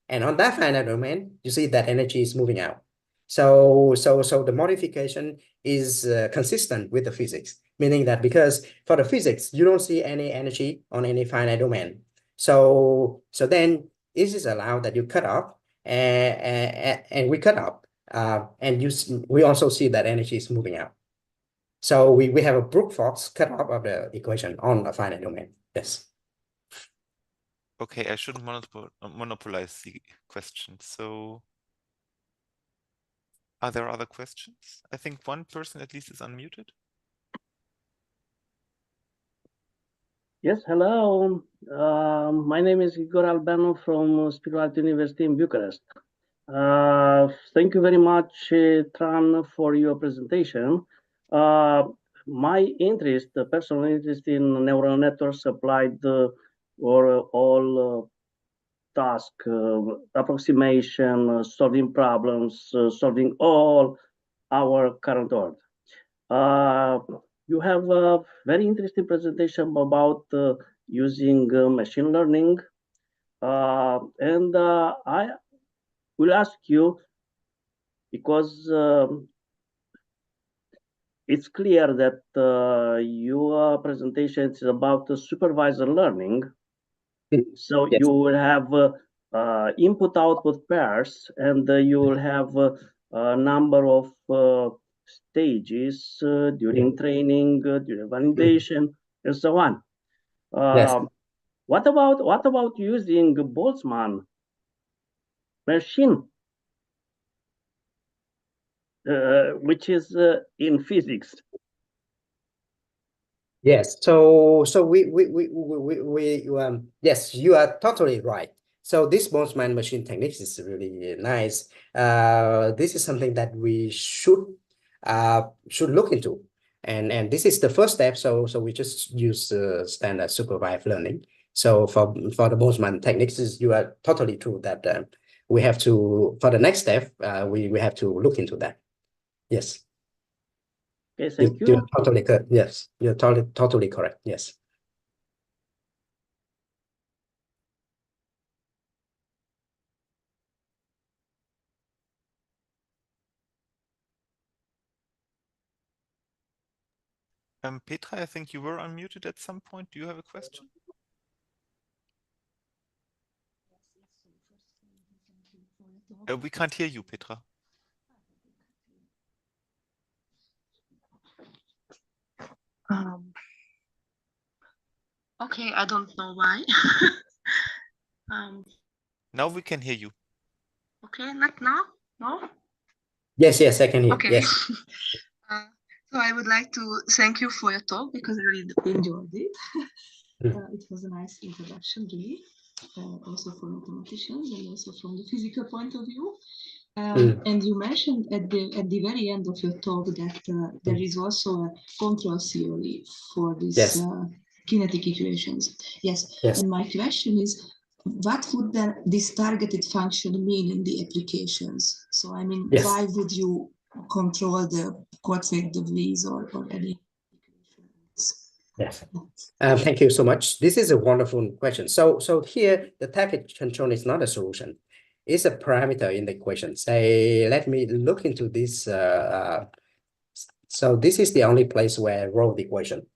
and on that finite domain you see that energy is moving out. So the modification is consistent with the physics, meaning that because for the physics, you don't see any energy on any finite domain. So then this is allowed that you cut off, and we cut off, and we also see that energy is moving out. So we have a Brook-Fox cutoff of the equation on a finite domain. Yes. Okay, I shouldn't monopolize the question. So, are there other questions? I think one person at least is unmuted. Yes, hello. My name is Igor Albano from Spirituality University in Bucharest. Thank you very much, Tran, for your presentation. My interest, personal interest in neural networks applied for all task, approximation, solving problems, solving all our current world. You have a very interesting presentation about using machine learning. And I will ask you, because it's clear that your presentation is about supervisor learning. So Yes. you will have input-output pairs, and you will have a number of stages during training, during validation, and so on. Yes. What about using Boltzmann machine, which is in physics? Yes. So yes, you are totally right. So this Boltzmann machine techniques is really nice. This is something that we should look into, and this is the first step. So we just use standard supervised learning. So for the Boltzmann techniques, you are totally true that we have to, for the next step, we have to look into that. Yes. Okay, thank you. You're totally correct. Yes, you're totally correct. Yes. Petra, I think you were unmuted at some point. Do you have a question? We can't hear you, Petra. Okay, I don't know why. Now we can hear you. Okay, not now? No? Yes, I can hear. Okay. Yes. So I would like to thank you for your talk because I really enjoyed it. It was a nice introduction, really, also for mathematicians and also from the physical point of view. And you mentioned at the very end of your talk that there is also a control theory for these kinetic equations. Yes. And my question is, what would this targeted function mean in the applications? So I mean, why would you control the quadratic degrees or any equations? Yes. Thank you so much. This is a wonderful question. So here the target control is not a solution. It's a parameter in the equation. Say, let me look into this. So this is the only place where I wrote the equation.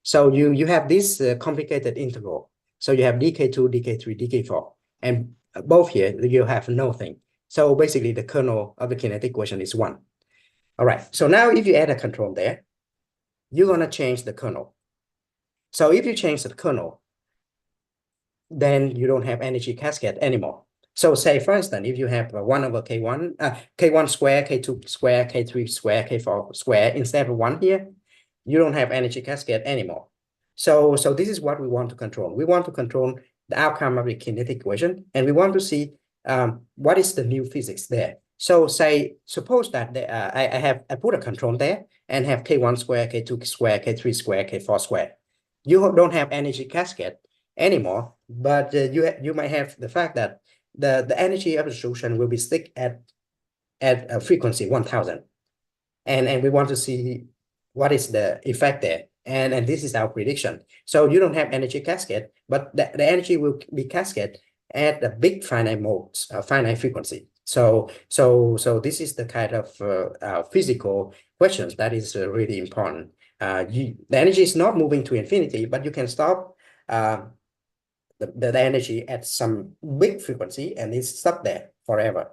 So you have this complicated integral. So you have dk2, dk3, dk4, and both here you have nothing. So basically the kernel of the kinetic equation is 1. All right. So now if you add a control there, you're gonna change the kernel. So if you change the kernel, then you don't have energy cascade anymore. So say, for instance, if you have 1 over k1, k1 square, k2 square, k3 square, k4 square, instead of 1 here, you don't have energy cascade anymore. So this is what we want to control. We want to control the outcome of the kinetic equation, and we want to see what is the new physics there. So suppose that I put a control there and have k1 square, k2 square, k3 square, k4 square. You don't have energy cascade anymore, but you might have the fact that the energy of the solution will be stick at a frequency 1000, and we want to see what is the effect there, and this is our prediction. So you don't have energy cascade, but the energy will be cascade at the big finite modes, finite frequency. So this is the kind of physical questions that is really important. The energy is not moving to infinity, but you can stop the energy at some big frequency and it's stuck there forever.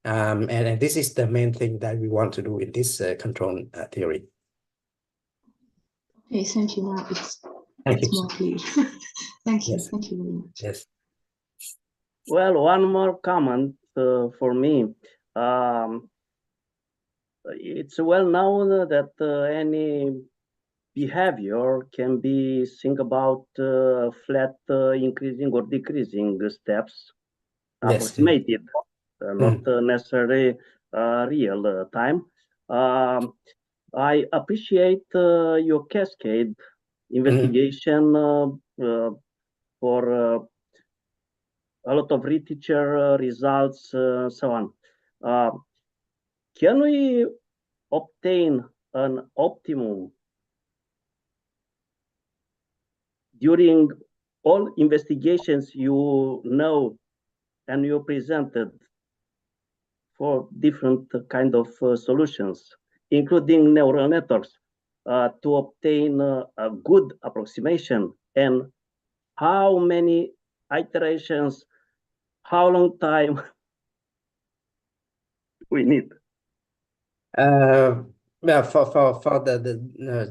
And this is the main thing that we want to do in this control theory. Okay, thank you. Now it's Thank you. more clear. Thank you. Yes. Thank you very much. Yes. Well, one more comment for me. It's well known that any behavior can be think about flat increasing or decreasing steps, Yes. approximated, not necessarily real time. I appreciate your cascade investigation for a lot of literature results, so on. Can we obtain an optimum during all investigations you know and you presented for different kind of solutions, including neural networks, to obtain a good approximation? And how many iterations, how long time we need? Well, for the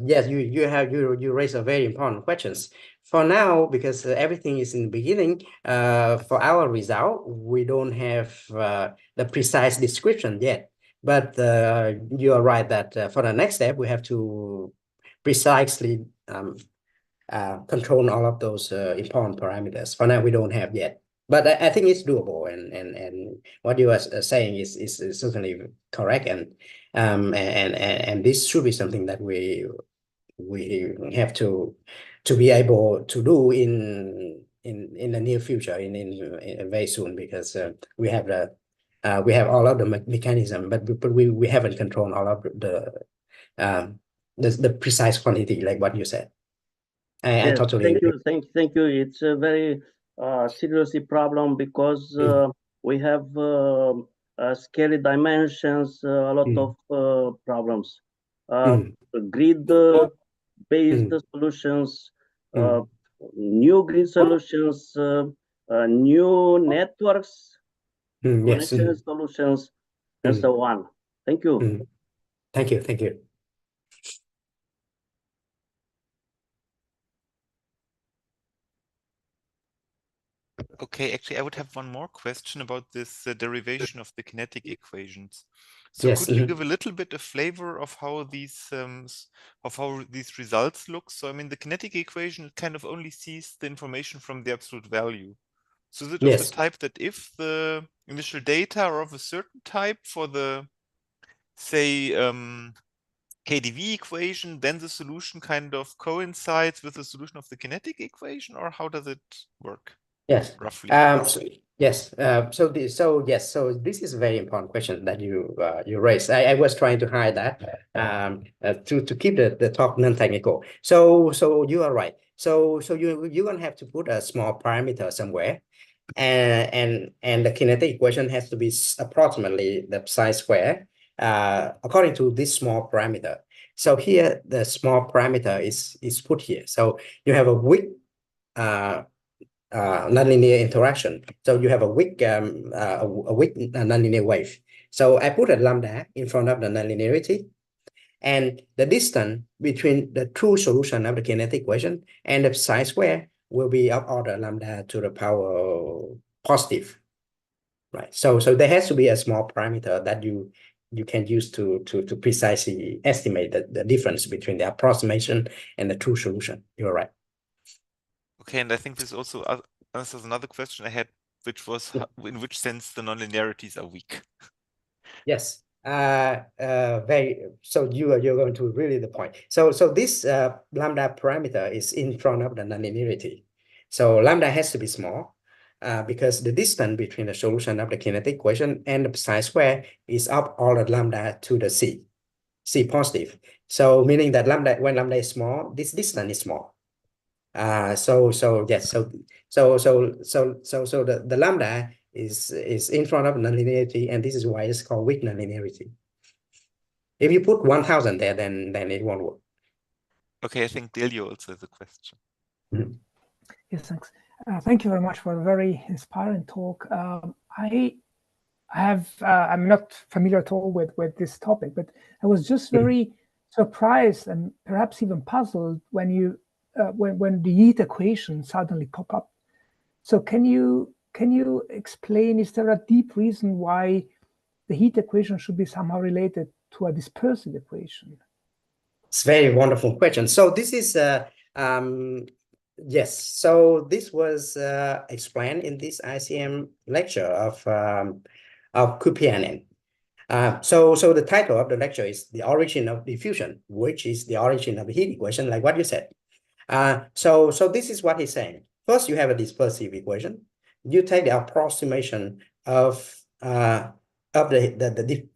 yes, you raise a very important questions. For now, because everything is in the beginning, for our result, we don't have the precise description yet. But you are right that for the next step, we have to precisely control all of those important parameters. For now, we don't have yet. But I think it's doable, and what you are saying is certainly correct, and this should be something that we have to be able to do in the near future, in very soon, because we have all of the mechanism, but we haven't controlled all of the precise quantity, like what you said. I Yes, totally thank agree. you, thank you. It's a very serious problem because we have scary dimensions, a lot of problems. Grid-based solutions, new grid solutions, new networks, Yes. connection solutions, and so on. Thank you. Thank you. Thank you. Okay, actually, I would have one more question about this derivation of the kinetic equations. So Yes. could you give a little bit of flavor of how these results look? So I mean, the kinetic equation kind of only sees the information from the absolute value. So is it of the type that if the initial data are of a certain type for the, say, KdV equation, then the solution kind of coincides with the solution of the kinetic equation, or how does it work? Yes. Roughly. Yes. So this is a very important question that you raised. I was trying to hide that to keep the talk non-technical. So you are right. So you're gonna have to put a small parameter somewhere, and the kinetic equation has to be approximately the psi square according to this small parameter. So here the small parameter is put here. So you have a weak nonlinear interaction. So you have a weak nonlinear wave. So I put a lambda in front of the nonlinearity, and the distance between the true solution of the kinetic equation and the psi square will be of order lambda to the power positive, right? So there has to be a small parameter that you can use to precisely estimate the difference between the approximation and the true solution. You're right. Okay, and I think this also answers another question I had, which was in which sense the nonlinearities are weak. Yes. So you're going to really the point. So this lambda parameter is in front of the nonlinearity. So lambda has to be small because the distance between the solution of the kinetic equation and the psi square is of order lambda to the c positive. So meaning that when lambda is small, this distance is small. So yes. So the lambda is in front of nonlinearity, and this is why it's called weak nonlinearity. If you put 1000 there, then it won't work. Okay, I think Delio also has a question. Mm-hmm. Yes, thanks. Thank you very much for a very inspiring talk. I'm not familiar at all with this topic, but I was just very surprised and perhaps even puzzled when you when the heat equation suddenly pop up. So can you explain, is there a deep reason why the heat equation should be somehow related to a dispersive equation? It's a very wonderful question. So this is yes. So this was explained in this ICM lecture of Kupianen. So the title of the lecture is The Origin of Diffusion, which is the origin of the heat equation, like what you said. So this is what he's saying. First, you have a dispersive equation. You take the approximation of the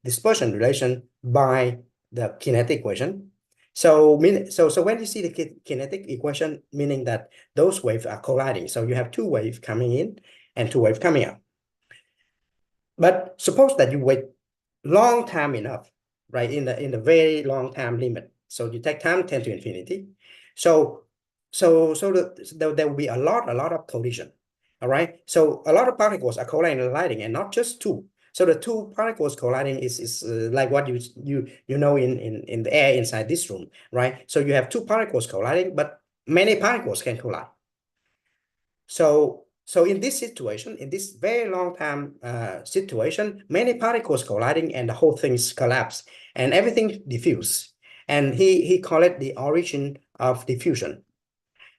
dispersion relation by the kinetic equation. So when you see the kinetic equation, meaning that those waves are colliding. So you have two waves coming in and two waves coming out. But suppose that you wait long time enough, right? In the very long time limit. So you take time 10 to infinity. So there will be a lot of collision. All right. So a lot of particles are colliding, and not just two. So the two particles colliding is like what you know in the air inside this room, right? So you have two particles colliding, but many particles can collide. So in this situation, in this very long time situation, many particles colliding and the whole thing's collapse and everything diffuse. And he called it the origin of diffusion.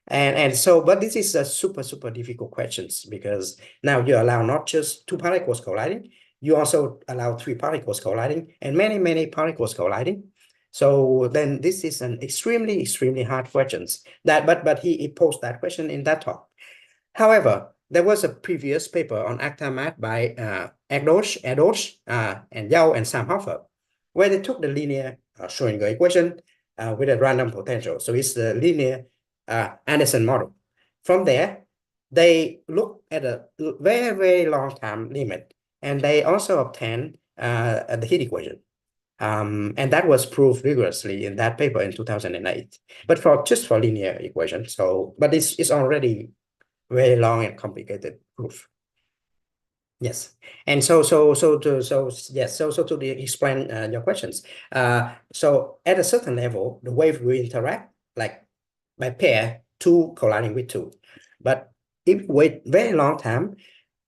And so, but this is a super difficult questions, because now you allow not just two particles colliding, you also allow three particles colliding and many particles colliding. So then this is an extremely hard questions but he posed that question in that talk. However, there was a previous paper on Actamat by Edosh, and Yao and Samhofer, where they took the linear Schrödinger equation with a random potential. So it's the linear Anderson model. From there, they look at a very long time limit, and they also obtained the heat equation. And that was proved rigorously in that paper in 2008. But just for linear equation. So, but it's already very long and complicated proof. Yes, and so to explain your questions. So at a certain level, the wave will interact like by pair, two colliding with two. But if you wait very long time,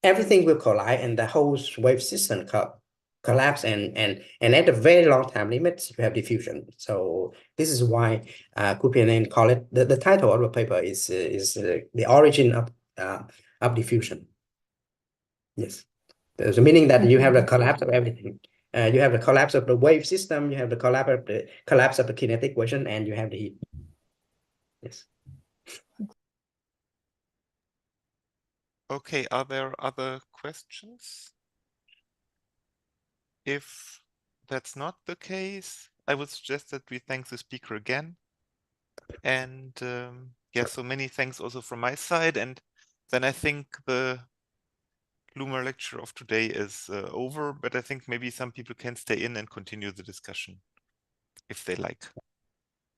everything will collide and the whole wave system collapse. And at a very long time limits, you have diffusion. So this is why Kupianen call it the title of the paper is the origin of diffusion. Yes, there's a meaning that you have the collapse of everything. You have the collapse of the wave system. You have the collapse of the kinetic equation, and you have the heat. Yes. Okay, are there other questions? If that's not the case, I would suggest that we thank the speaker again. And yeah, so many thanks also from my side. And then I think the Lumer lecture of today is over, but I think maybe some people can stay in and continue the discussion if they like.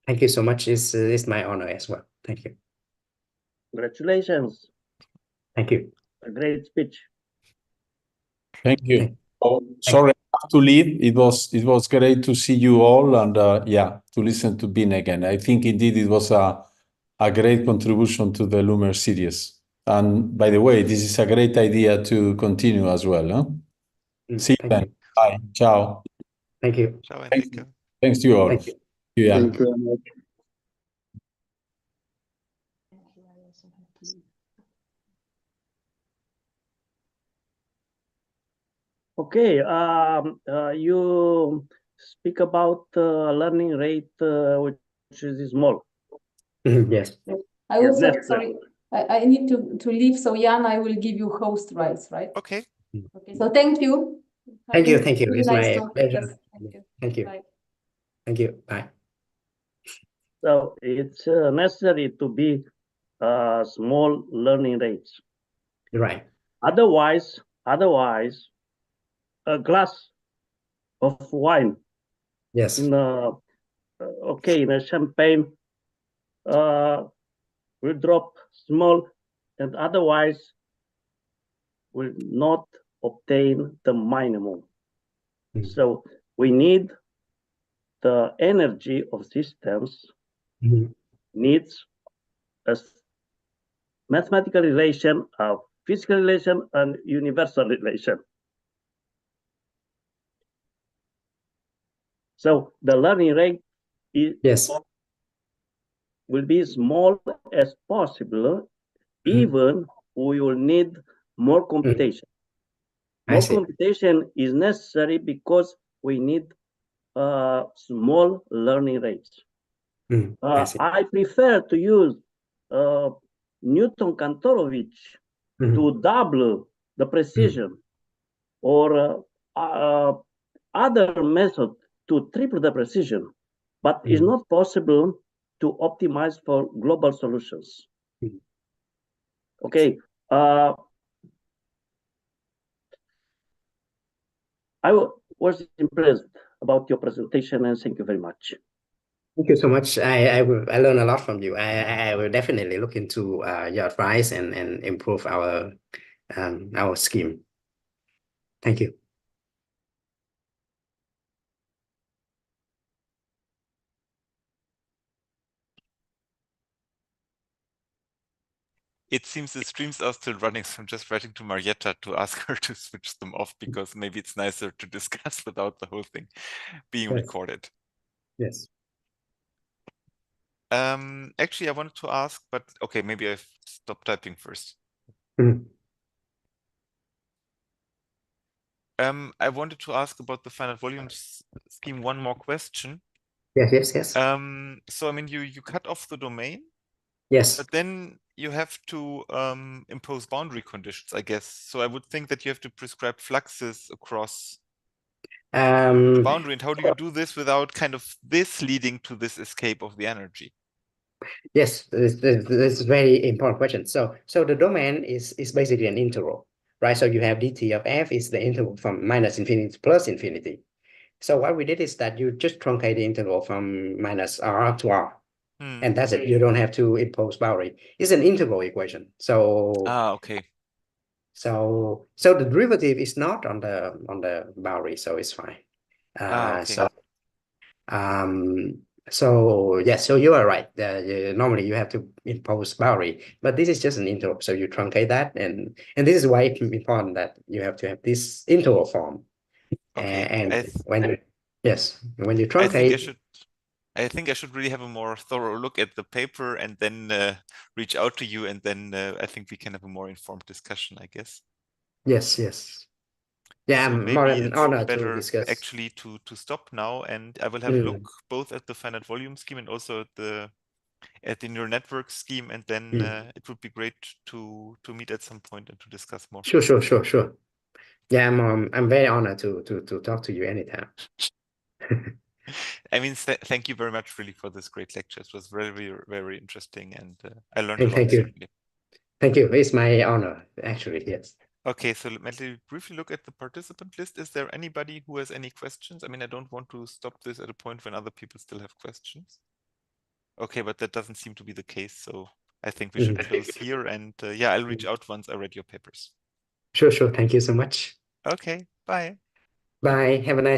Thank you so much. It's my honor as well. Thank you. Congratulations. Thank you. A great speech. Thank you. Thank- Oh, sorry, I have to leave. It was great to see you all and yeah, to listen to Bin again. I think indeed it was a great contribution to the Lumer series. And by the way, this is a great idea to continue as well. Huh? See you Thank then. you. Bye. Ciao. Thank you. Ciao, Thanks, Enrique. thanks to you all. Thank you. Yeah. Thank you very much. Okay, you speak about learning rate, which is small. Yes. I Yes, also, that's sorry, I need to leave. So Jan, I will give you host rights, right? Okay. Okay, so thank you. Thank you. Thank you. Really It's nice my talk. pleasure. Yes, thank you. Thank you. Bye. Thank you. Bye. So it's necessary to be small learning rates. You're right. Otherwise, otherwise, a glass of wine Yes. in a in a champagne will drop small, and otherwise will not obtain the minimum. So we need the energy of systems needs a mathematical relation, a physical relation, and universal relation. So the learning rate is will be small as possible, even we will need more computation. More computation is necessary because we need small learning rates. I prefer to use Newton-Kantorovich to double the precision, or other method to triple the precision, but it's not possible to optimize for global solutions. Okay. I was impressed about your presentation, and thank you very much. Thank you so much. I learned a lot from you. I will definitely look into your advice and improve our scheme. Thank you. It seems the streams are still running, so I'm just writing to Marietta to ask her to switch them off, because maybe it's nicer to discuss without the whole thing being recorded. Yes. Actually, I wanted to ask, but okay, maybe I've stopped typing first. I wanted to ask about the finite volumes scheme one more question. Yes. So I mean, you cut off the domain. Yes. But then you have to impose boundary conditions, I guess. So I would think that you have to prescribe fluxes across the boundary. And how do you do this without kind of this leading to this escape of the energy? Yes, this is a very important question. So the domain is basically an integral, right? So you have dt of f is the integral from minus infinity to plus infinity. So what we did is that you just truncate the integral from minus r to r. And that's it. You don't have to impose boundary. It's an integral equation. So okay. So the derivative is not on the boundary, so it's fine. Okay. So yes, so you are right. Normally you have to impose boundary, but this is just an integral, so you truncate that, and this is why it's important that you have to have this integral form. Okay. And when you truncate, I think I should really have a more thorough look at the paper and then reach out to you, and then I think we can have a more informed discussion, I guess. Yes. Yeah, so I'm more than honored better to discuss. Actually to stop now, and I will have a look both at the finite volume scheme and also at the neural network scheme, and then it would be great to meet at some point and to discuss more. Sure. Yeah, I'm very honored to talk to you anytime. I mean, thank you very much, really, for this great lecture. It was very, very interesting, and I learned a lot. Thank you. Certainly. Thank you. It's my honor, actually. Yes. Okay, so let me briefly look at the participant list. Is there anybody who has any questions? I mean, I don't want to stop this at a point when other people still have questions. Okay, but that doesn't seem to be the case, so I think we should close here. And yeah, I'll reach out once I read your papers. Sure. Thank you so much. Okay, bye. Bye. Have a nice